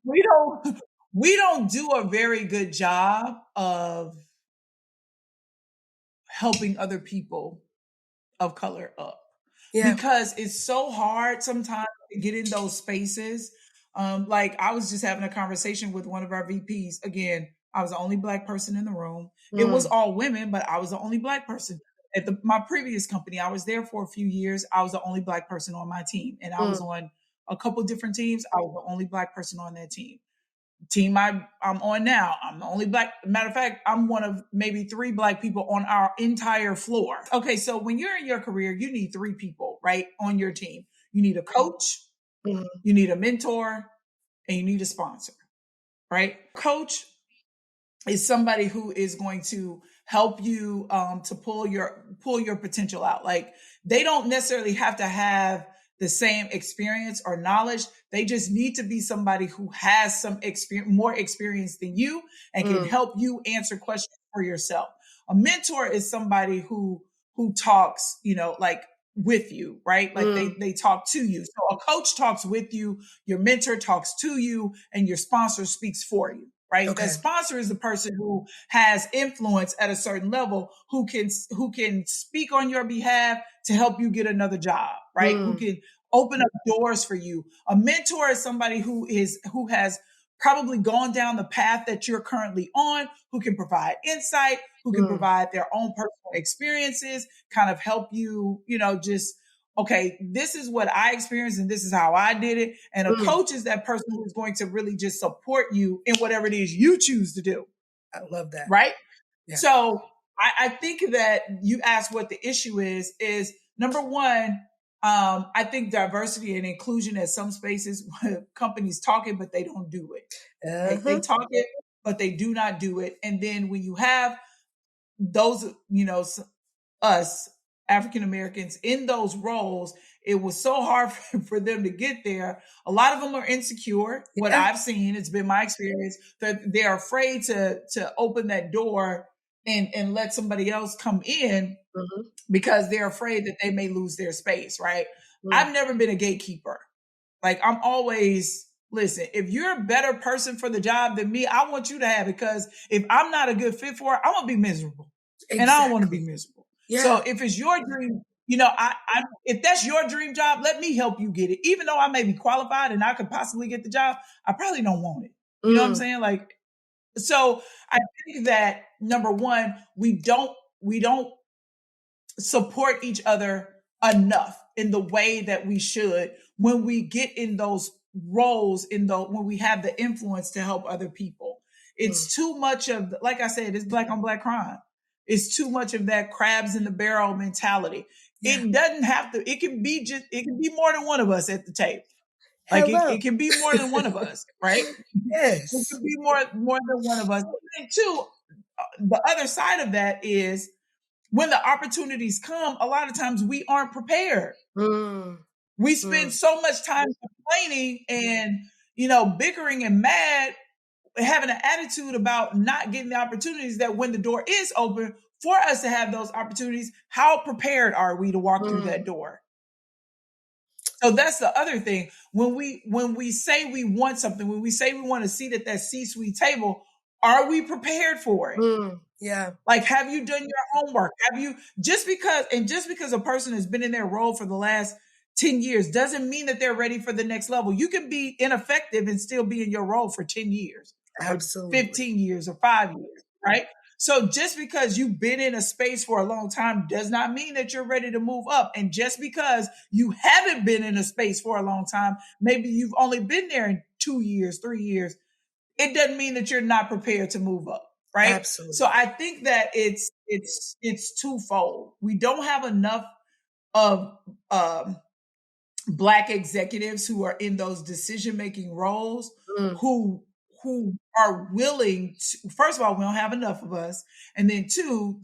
we don't we don't do a very good job of helping other people of color up, Yeah. because it's so hard sometimes to get in those spaces. Like, I was just having a conversation with one of our VPs. Again, I was the only black person in the room. It was Mm. all women, but I was the only black person. At my previous company, I was there for a few years. I was the only black person on my team, and I was Mm. on a couple different teams. I was the only black person on that team I'm on now. I'm the only black. Matter of fact, I'm one of maybe 3 black people on our entire floor. Okay, so when you're in your career, you need 3 people, right, on your team. You need a coach, Mhm. you need a mentor, and you need a sponsor, right? Coach is somebody who is going to help you to pull your potential out. Like, they don't necessarily have to have the same experience or knowledge. They just need to be somebody who has some more experience than you, and can Mm. help you answer questions for yourself. A mentor is somebody who talks, like, with you, right? Like, Mm. they talk to you. So a coach talks with you, your mentor talks to you, and your sponsor speaks for you. Right, that Okay. sponsor is the person who has influence at a certain level, who can speak on your behalf to help you get another job, right? Who Mm. can open up doors for you. A mentor is somebody who has probably gone down the path that you're currently on, who can provide insight, who can Mm. provide their own personal experiences, kind of help you, just, okay, this is what I experienced and this is how I did it. And a Mm. coach is that person who's going to really just support you in whatever it is you choose to do. I love that. Right. Yeah. So I think that you asked what the issue is number one, I think diversity and inclusion at some spaces, companies talk it, but they don't do it. Right? They Uh-huh. talk it, but they do not do it. And then when you have those, us African Americans in those roles, it was so hard for them to get there. A lot of them are insecure. What Yeah. I've seen, it's been my experience, that they're afraid to open that door and let somebody else come in, Mhm. because they're afraid that they may lose their space, right? Mm. I've never been a gatekeeper. Like, I'm always, listen, if you're a better person for the job than me, I want you to have it, because if I'm not a good fit for it, I'm gonna be miserable. And I don't want to be Exactly. miserable. Yeah. So if it's your dream, if that's your dream job, let me help you get it. Even though I may be qualified and I could possibly get the job, I probably don't want it. You know what I'm Mm. saying? Like, so I think that number one, we don't support each other enough in the way that we should when we get in those roles, when we have the influence to help other people. Mm. It's too much of, like I said, it's black on black crime. It's too much of that crabs in the barrel mentality. Yeah. It doesn't have to, it can be more than one of us at the table. Like, Hello. it can be more than one of us, right? It Yes. can be more than one of us. And two, the other side of that is, when the opportunities come, a lot of times we aren't prepared. Mm. We spend Mm. so much time complaining and, bickering and mad, having an attitude about not getting the opportunities, that when the door is open for us to have those opportunities, how prepared are we to walk through Mm. that door? So that's the other thing. When we say we want something, when we say we want a seat at that C-suite table, are we prepared for it? Yeah. Like, have you done your homework? Have you just because a person has been in their role for the last 10 years doesn't mean that they're ready for the next level. You can be ineffective and still be in your role for 10 years or Absolutely. 15 years or 5 years, right? So just because you've been in a space for a long time does not mean that you're ready to move up. And just because you haven't been in a space for a long time, maybe you've only been there in 2 years, 3 years, it doesn't mean that you're not prepared to move up, right? So Absolutely. I think that it's twofold. We don't have enough of Black executives who are in those decision making roles Mm. who who are willing to, first of all, we don't have enough of us, and then two,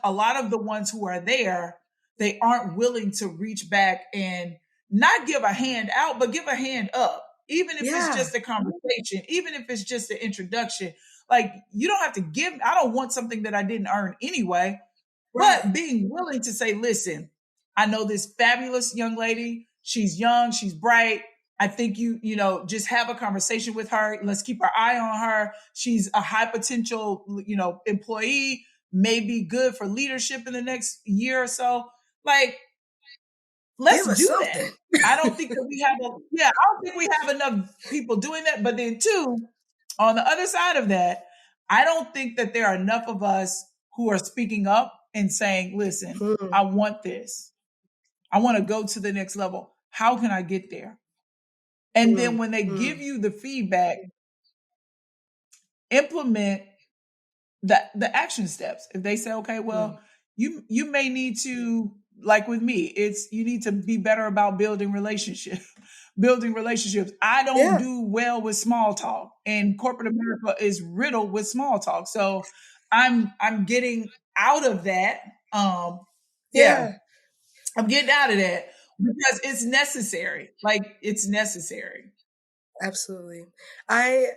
a lot of the ones who are there, they aren't willing to reach back and not give a hand out but give a hand up, even if it's Yeah. just a conversation, even if it's just an introduction. Like, you don't have to give, I don't want something that I didn't earn anyway. Right. But being willing to say, listen, I know this fabulous young lady. She's young, she's bright. I think just have a conversation with her. Let's keep our eye on her. She's a high potential, employee, may be good for leadership in the next year or so. Like, Give let's us do that. something. I don't think that we have I don't think we have enough people doing that. But then two, on the other side of that, I don't think that there are enough of us who are speaking up and saying, listen, Mm. I want this. I want to go to the next level. How can I get there? And then Mm. when they give Mm. you the feedback, implement the action steps. If they say, okay, Mm. well, you may need to, like with me, it's you need to be better about building relationships. Building relationships. I don't Yeah. do well with small talk, and corporate America is riddled with small talk. So I'm getting out of that. Yeah, Yeah. I'm getting out of that because it's necessary. Like, it's necessary. Absolutely. I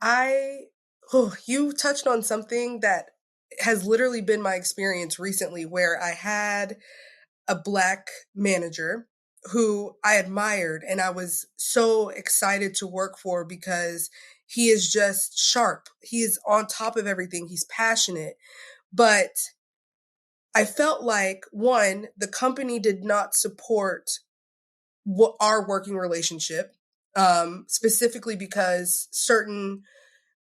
I oh, you touched on something that has literally been my experience recently where I had a Black manager who I admired and I was so excited to work for because he is just sharp. He is on top of everything. He's passionate. But I felt like, one, the company did not support our working relationship, specifically because certain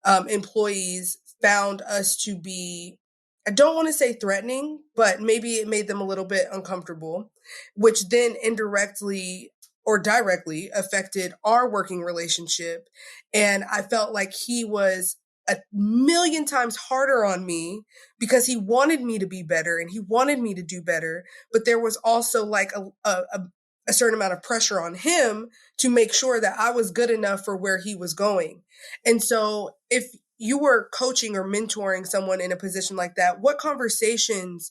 employees found us to be, I don't want to say threatening, but maybe it made them a little bit uncomfortable, which then indirectly or directly affected our working relationship. And I felt like he was a million times harder on me because he wanted me to be better and he wanted me to do better. But there was also like a certain amount of pressure on him to make sure that I was good enough for where he was going. And so if you were coaching or mentoring someone in a position like that, what conversations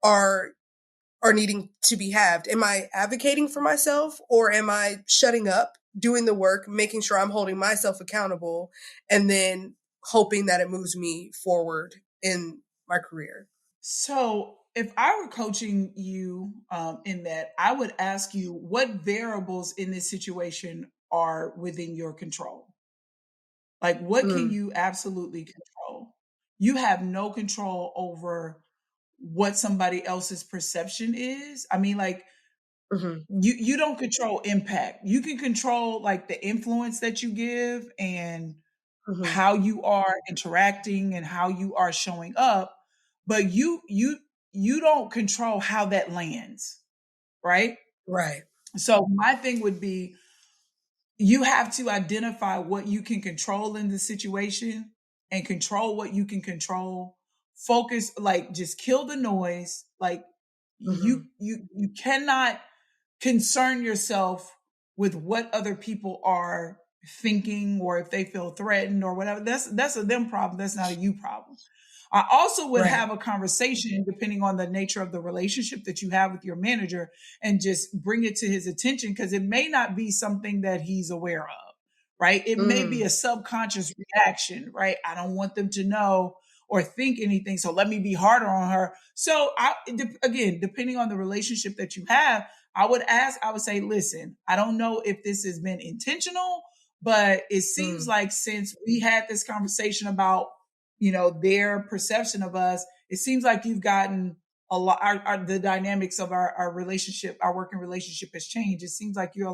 are needing to be had? Am I advocating for myself or am I shutting up, doing the work, making sure I'm holding myself accountable, and then hoping that it moves me forward in my career? So, if I were coaching you in that, I would ask you what variables in this situation are within your control. Like, what can Mm. you absolutely control? You have no control over what somebody else's perception is. I mean, like, Hmm. you don't control impact. You can control like the influence that you give and Hmm. how you are interacting and how you are showing up, but you don't control how that lands, right? Right. So my thing would be, you have to identify what you can control in the situation and control what you can control. Focus, like, just kill the noise. Like, Hmm. you cannot concern yourself with what other people are thinking or if they feel threatened or whatever. That's a them problem. That's not a you problem. I also would Right. have a conversation depending on the nature of the relationship that you have with your manager and just bring it to his attention, because it may not be something that he's aware of, right? It may be Mm. a subconscious reaction, right? I don't want them to know or think anything, so let me be harder on her. So again, depending on the relationship that you have, I would say, listen, I don't know if this has been intentional, but it seems like since we had this conversation about, their perception of us, it seems like you've gotten a lot, the dynamics of our relationship, our working relationship has changed. It seems like you're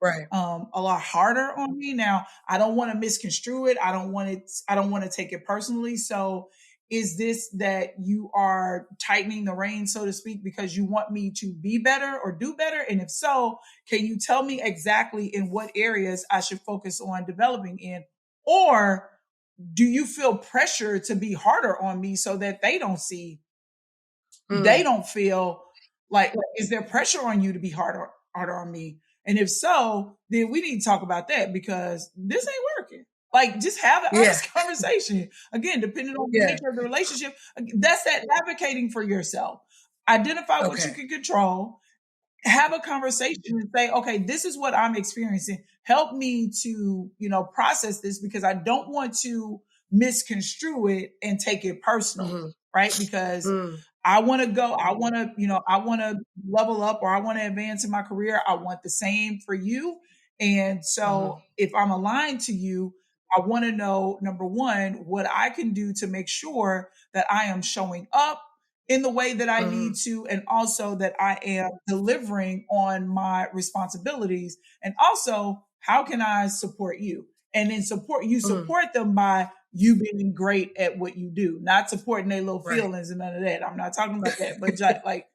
Right. a lot harder on me. Now, I don't want to misconstrue it. I don't want to take it personally. So is this that you are tightening the reins, so to speak, because you want me to be better or do better? And if so, can you tell me exactly in what areas I should focus on developing in? Or do you feel pressure to be harder on me so that they don't feel like, is there pressure on you to be harder on me? And if so, then we need to talk about that, because this ain't working. Like, just have an honest conversation. Again, depending on the nature of the relationship, that's that advocating for yourself. Identify what you can control, have a conversation and say, okay, this is what I'm experiencing. Help me to, process this, because I don't want to misconstrue it and take it personally, right? Because I want to go, I want to level up, or I want to advance in my career. I want the same for you. And so if I'm aligned to you, I want to know, number one, what I can do to make sure that I am showing up in the way that I need to, and also that I am delivering on my responsibilities. And also, how can I support you? And then support them by you being great at what you do, not supporting their little feelings and none of that. I'm not talking about that, but just like,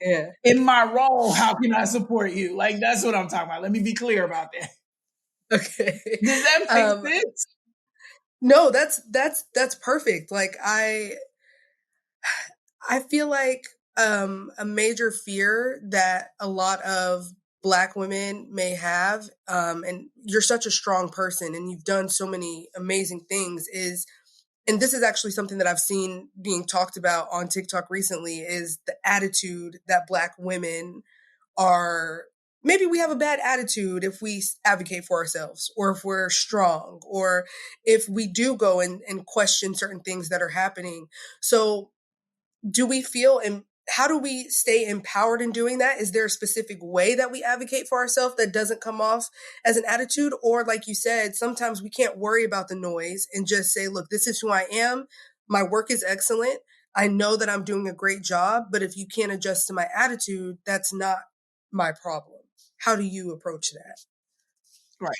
in my role, how can I support you? Like, that's what I'm talking about. Let me be clear about that. Okay. Does that make sense? No, that's perfect. Like, I feel like a major fear that a lot of Black women may have, and you're such a strong person and you've done so many amazing things, is, and this is actually something that I've seen being talked about on TikTok recently, is the attitude that Black women are, maybe we have a bad attitude if we advocate for ourselves, or if we're strong, or if we do go and question certain things that are happening. So do we feel, and how do we stay empowered in doing that? Is there a specific way that we advocate for ourselves that doesn't come off as an attitude? Or, like you said, sometimes we can't worry about the noise and just say, look, this is who I am. My work is excellent. I know that I'm doing a great job, but if you can't adjust to my attitude, that's not my problem. How do you approach that? Right.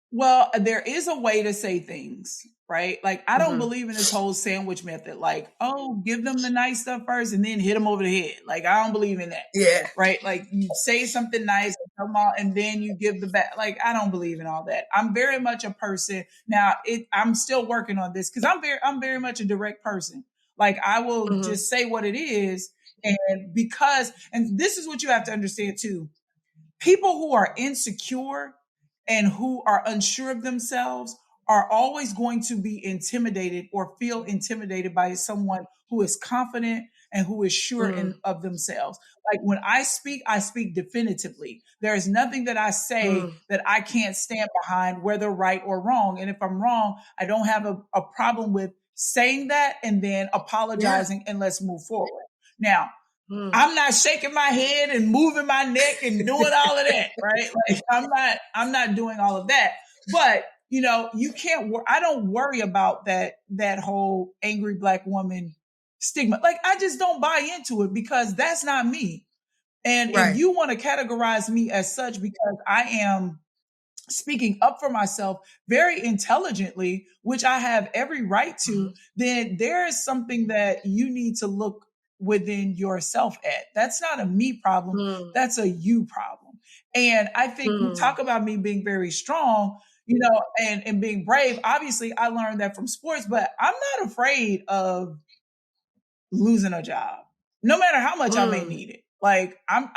Well, there is a way to say things, right? Like, I don't believe in this whole sandwich method. Like, oh, give them the nice stuff first and then hit them over the head. Like, I don't believe in that. Yeah. Right? Like, you say something nice and then you give the back. Like, I don't believe in all that. I'm very much a person now. I'm still working on this, because I'm very much a direct person. Like, I will just say what it is, and this is what you have to understand too. People who are insecure and who are unsure of themselves are always going to be intimidated or feel intimidated by someone who is confident and who is sure of themselves. Like, when I speak definitively. There is nothing that I say that I can't stand behind, whether right or wrong. And if I'm wrong, I don't have a problem with saying that and then apologizing and let's move forward. Now, I'm not shaking my head and moving my neck and doing all of that, right? Like, I'm not doing all of that. But, you can't, I don't worry about that whole angry Black woman stigma. Like, I just don't buy into it, because that's not me. And if you want to categorize me as such because I am speaking up for myself very intelligently, which I have every right to, then there is something that you need to look within yourself at. That's not a me problem. That's a you problem. And I think you talk about me being very strong, and being brave. Obviously, I learned that from sports, but I'm not afraid of losing a job, no matter how much I may need it. Like, I'm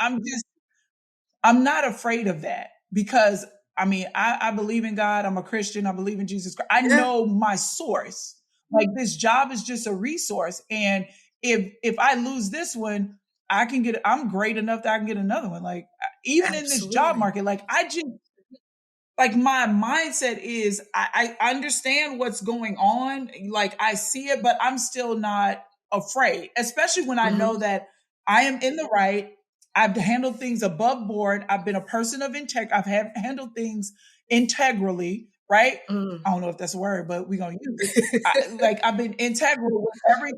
not afraid of that, because I believe in God. I'm a Christian. I believe in Jesus Christ. I know my source. Like, this job is just a resource. And if I lose this one, I'm great enough that I can get another one. Like, even in this job market, like, my mindset is, I understand what's going on. Like, I see it, but I'm still not afraid, especially when I know that I am in the right. I've handled things above board. I've been a person of integrity. Handled things integrally, right? Mm. I don't know if that's a word, but we're gonna use it. I've been integral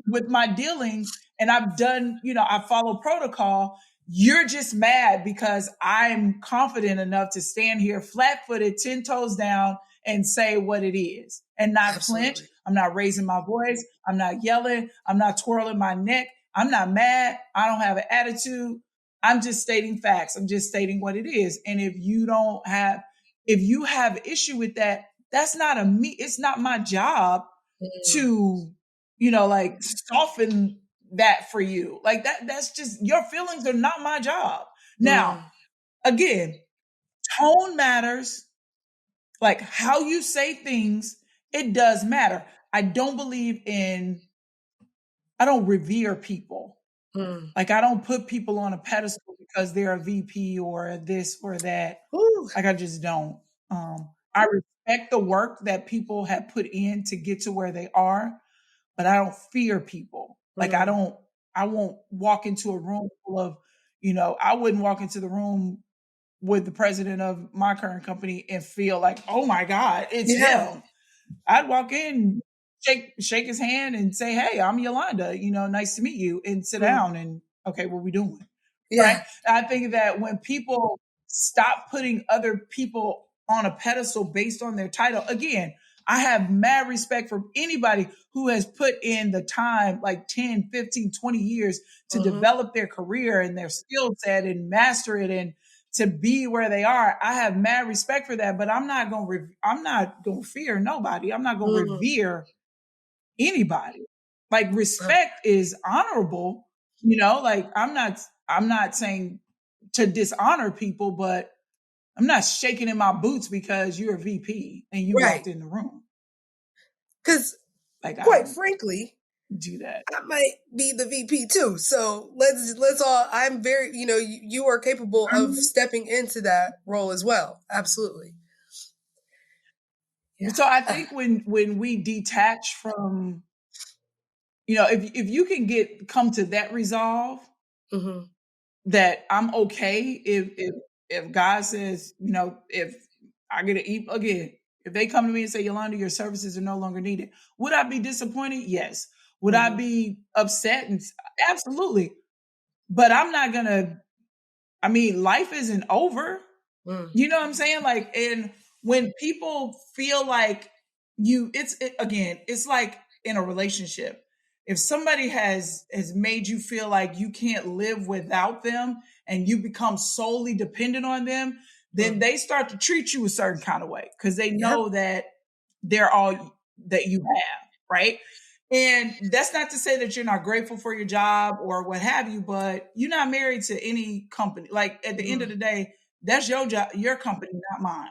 with my dealings, and I've done, I follow protocol. You're just mad because I'm confident enough to stand here flat-footed, 10 toes down, and say what it is and not flinch. Absolutely. I'm not raising my voice. I'm not yelling. I'm not twirling my neck. I'm not mad. I don't have an attitude. I'm just stating facts. I'm just stating what it is. And if you have issue with that, that's not it's not my job Mm. to, like soften that for you. Like that's just, your feelings are not my job. Now, Mm. again, tone matters. Like how you say things, it does matter. I don't revere people. Mm. Like I don't put people on a pedestal because they're a VP or this or that. Ooh. Like I just don't. I respect the work that people have put in to get to where they are, but I don't fear people. Like Mm. I won't walk into a room full of, I wouldn't walk into the room with the president of my current company and feel like, oh my God, it's Yeah. him. I'd walk in, shake his hand and say, "Hey, I'm Yolanda, nice to meet you," and sit Mm. down and, okay, what we doing? Right? Yeah. And I think that when people stop putting other people on a pedestal based on their title, again, I have mad respect for anybody who has put in the time, like 10, 15, 20 years to Mm-hmm. develop their career and their skill set and master it and to be where they are. I have mad respect for that, but I'm not going to fear nobody. I'm not going to Mm. revere anybody. Like Oh, respect is honorable, like I'm not saying to dishonor people, but I'm not shaking in my boots because you're a VP and you right. walked in the room. Because Like I quite don't frankly, do that. I might be the VP too. So let's all. I'm very, you are capable of Mhm. stepping into that role as well. Absolutely. Yeah. So I think when we detach from, if you can come to that resolve, Mm-hmm. that I'm okay if God says, if I get to eat again, if they come to me and say, Yolanda, your services are no longer needed, would I be disappointed? Yes. Would I Mm-hmm. be upset? And absolutely. But I'm not gonna, life isn't over. Mm. You know what I'm saying? Like, and when people feel like again, it's like in a relationship. If somebody has made you feel like you can't live without them and you become solely dependent on them, then Mm. they start to treat you a certain kind of way because they Yep. know that they're all that you have, right? And that's not to say that you're not grateful for your job or what have you, but you're not married to any company. Like at the end of Mm. the day, that's your job, your company, not mine.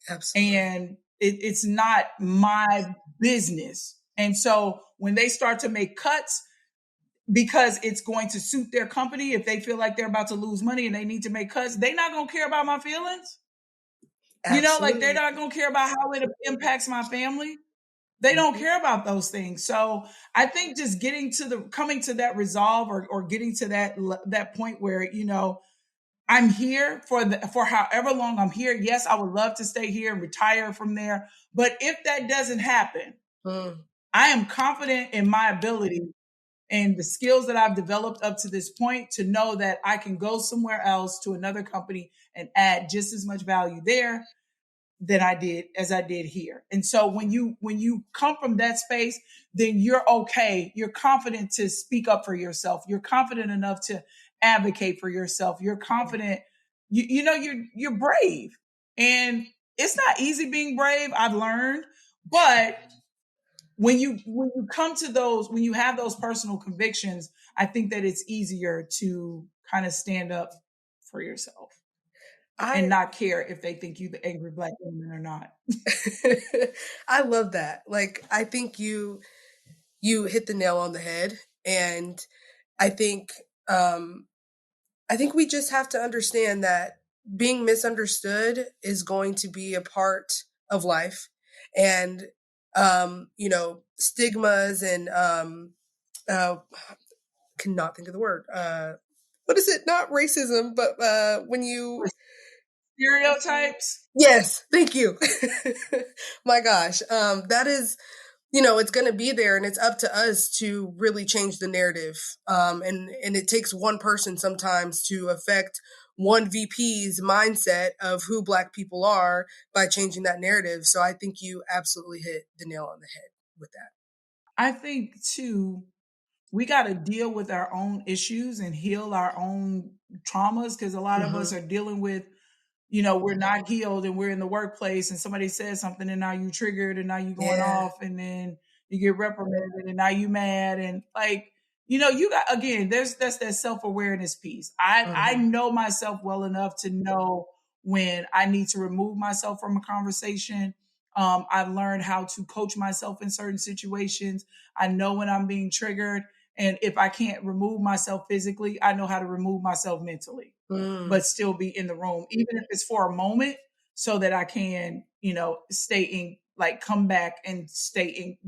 Absolutely. And it's not my business. And so when they start to make cuts because it's going to suit their company, if they feel like they're about to lose money and they need to make cuts, they're not going to care about my feelings. Like they're Absolutely. not going to care about how it impacts my family. They don't Mm-hmm. care about those things. So I think just coming to that resolve or getting to that point where, I'm here for however long I'm here. Yes, I would love to stay here and retire from there. But if that doesn't happen, Mm. I am confident in my ability and the skills that I've developed up to this point to know that I can go somewhere else to another company and add just as much value there than I did here. And so when you come from that space, then you're okay. You're confident to speak up for yourself. You're confident enough to advocate for yourself. You're confident. You're brave. And it's not easy being brave, I've learned, but when you come to those, when you have those personal convictions, I think that it's easier to kind of stand up for yourself and I not care if they think you the angry black woman or not. I love that. Like I think you hit the nail on the head, and I think um I think we just have to understand that being misunderstood is going to be a part of life, and stigmas and uh cannot think of the word what is it? Not racism, but when you stereotypes. Yes, thank you. My gosh, that is, it's going to be there, and it's up to us to really change the narrative. And it takes one person sometimes to affect one VP's mindset of who Black people are by changing that narrative. So I think you absolutely hit the nail on the head with that. I think too, we got to deal with our own issues and heal our own traumas, because a lot of us are dealing with, we're not healed and we're in the workplace and somebody says something and now you triggered and now you going Yeah. off and then you get reprimanded and now you mad and like, you got, again, that's that self-awareness piece. I know myself well enough to know when I need to remove myself from a conversation. I've learned how to coach myself in certain situations. I know when I'm being triggered. And if I can't remove myself physically, I know how to remove myself mentally, but still be in the room, even if it's for a moment, so that I can, stay in, like come back and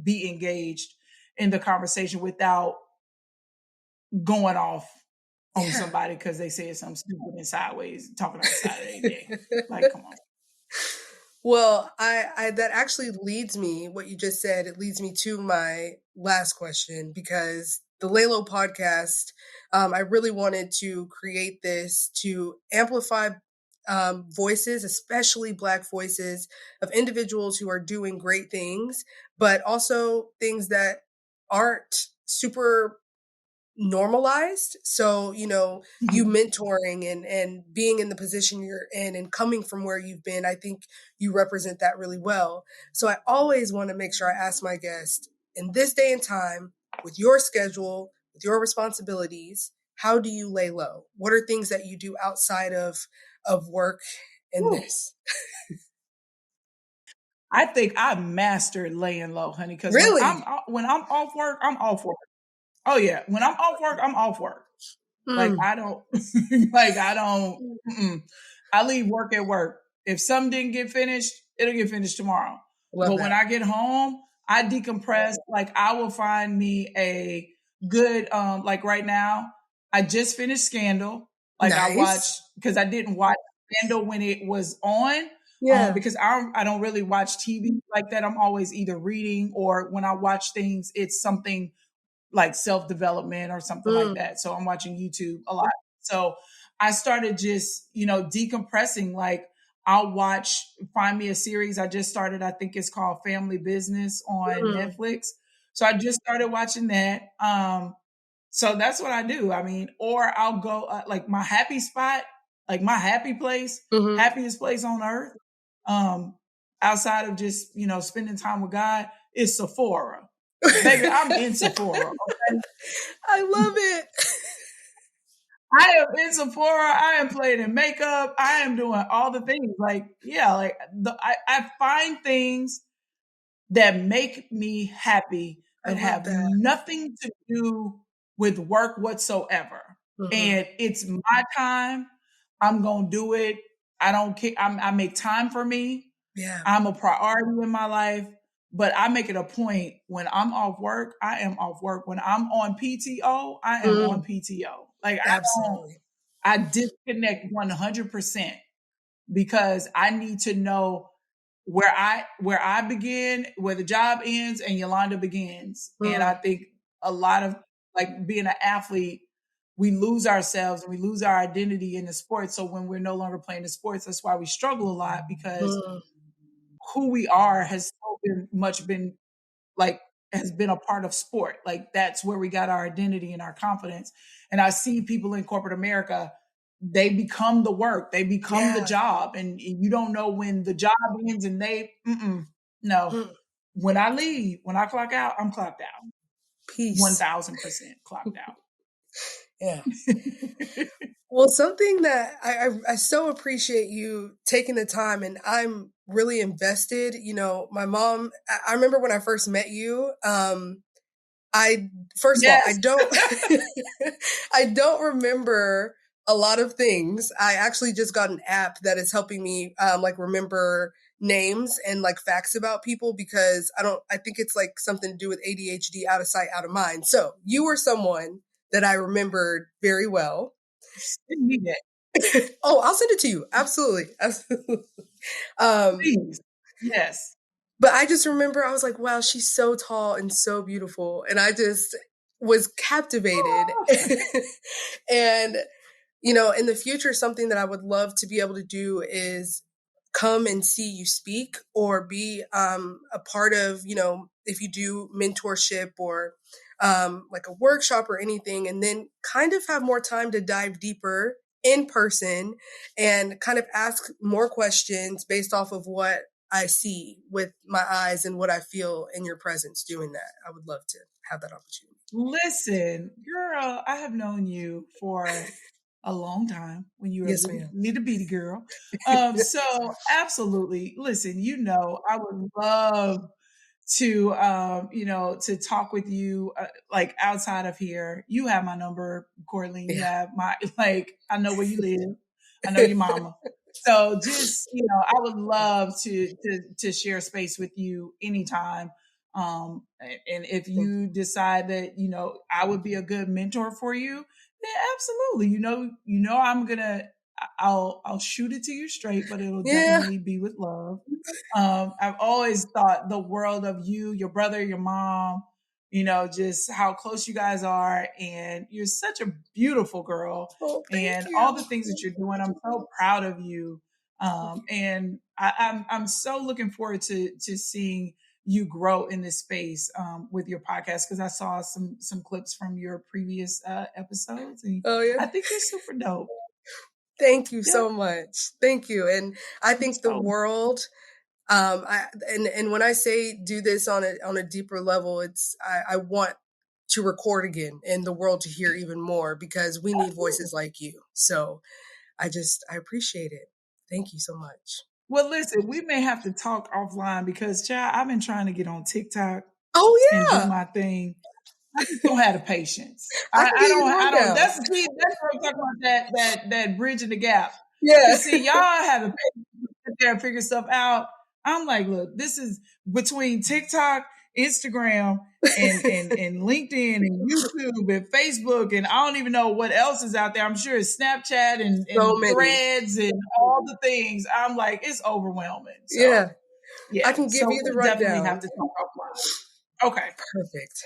be engaged in the conversation without going off on somebody because they said something stupid and sideways, talking on the side of their day. Like, come on. Well, I that actually leads me, what you just said, it leads me to my last question, because the Laylo podcast, I really wanted to create this to amplify voices, especially Black voices of individuals who are doing great things, but also things that aren't super normalized. So, you mentoring and being in the position you're in and coming from where you've been, I think you represent that really well. So I always want to make sure I ask my guest, in this day and time, with your schedule, with your responsibilities, how do you lay low? What are things that you do outside of work in this? I think I mastered laying low, honey, because Really? when I'm off work, I'm off work. Oh yeah, when I'm off work, I'm off work. Like I don't, like I don't. I leave work at work. If something didn't get finished, it'll get finished tomorrow. Love But when that. I get home, I decompress. Like I will find me a good, like right now, I just finished Scandal. Like I watched, Nice. because I didn't watch Scandal when it was on. Yeah. Because I don't really watch TV like that. I'm always either reading, or when I watch things, it's something like self development or something like that. So I'm watching YouTube a lot. So I started just, decompressing. Like find me a series I just started. I think it's called Family Business on Netflix. So I just started watching that. So that's what I do. I mean, or I'll go like my happy spot, like my happy place, happiest place on earth. Um, Outside of just, spending time with God, is Sephora. Baby, I'm in Sephora. Okay? I love it. I am in Sephora. I am playing in makeup. I am doing all the things. Like, yeah, like I find things that make me happy I that love have that. nothing to do with work whatsoever. And it's my time. I'm going to do it. I don't care. I make time for me. Yeah. I'm a priority in my life, but I make it a point when I'm off work, I am off work. When I'm on PTO, I am on PTO. Like Absolutely. I disconnect 100% because I need to know where I begin, where the job ends and Yolanda begins. And I think a lot of, like, being an athlete, we lose ourselves and we lose our identity in the sport. So when we're no longer playing the sports, that's why we struggle a lot, because who we are has so much been like has been a part of sport. Like that's where we got our identity and our confidence. And I see people in corporate America, they become the work, they become the Yeah. job, and you don't know when the job ends. And no, when I leave, when I clock out, I'm clocked out. Peace. 1000% clocked out. Yeah. Well, something that I so appreciate you taking the time, and I'm really invested. My mom, I remember when I first met you, I first of all, I Yes. don't I don't remember a lot of things. I actually just got an app that is helping me like remember names and like facts about people, because I think it's like something to do with ADHD, out of sight, out of mind. So you were someone that I remembered very well. Send me that, Oh, I'll send it to you. Absolutely. Absolutely. Um, please. Yes. but I just remember I was like, wow, she's so tall and so beautiful. And I just was captivated. Oh, And in the future, something that I would love to be able to do is come and see you speak or be a part of, if you do mentorship or like a workshop or anything, and then kind of have more time to dive deeper in person and kind of ask more questions based off of what I see with my eyes and what I feel in your presence doing that. I would love to have that opportunity. listen, girl, I have known you for a long time when you were a Yes, ma'am. little bitty girl. So absolutely, listen, I would love to to talk with you like outside of here. You have my number, Kourtlynn. You Yeah. have my like I know where you live. I know your mama. So just, I would love to share space with you anytime. And if Thank you decide that, I would be a good mentor for you, then absolutely. I'll shoot it to you straight, but it'll you. Yeah. definitely be with love. I've always thought the world of you, your brother, your mom, just how close you guys are. And you're such a beautiful girl. Oh, thank And all the you. things that you're doing, I'm so proud of you. Thank you. And I'm so looking forward to seeing you grow in this space with your podcast, because I saw some clips from your previous episodes, and Oh, yeah. I think you're super dope. Thank you Yep. so much. Thank you. And I think the So world, and when I say do this on a deeper level, I want to record again and the world to hear even more because we need absolutely. voices like you. So I appreciate it. Thank you so much. Well, listen, we may have to talk offline because, child, I've been trying to get on TikTok Oh and do yeah. my thing. I just don't have the patience. I can give you the I don't. rundown. That's what I'm talking about. That bridging the gap. Yeah. Cause see, y'all have the patience to sit there and figure stuff out. I'm like, look, this is between TikTok, Instagram, and LinkedIn and YouTube and Facebook, and I don't even know what else is out there. I'm sure it's Snapchat So and many. Threads and all the things. I'm like, it's overwhelming. So Yeah. I yeah. can give So you the we'll definitely have rundown. to talk offline. Okay. Perfect.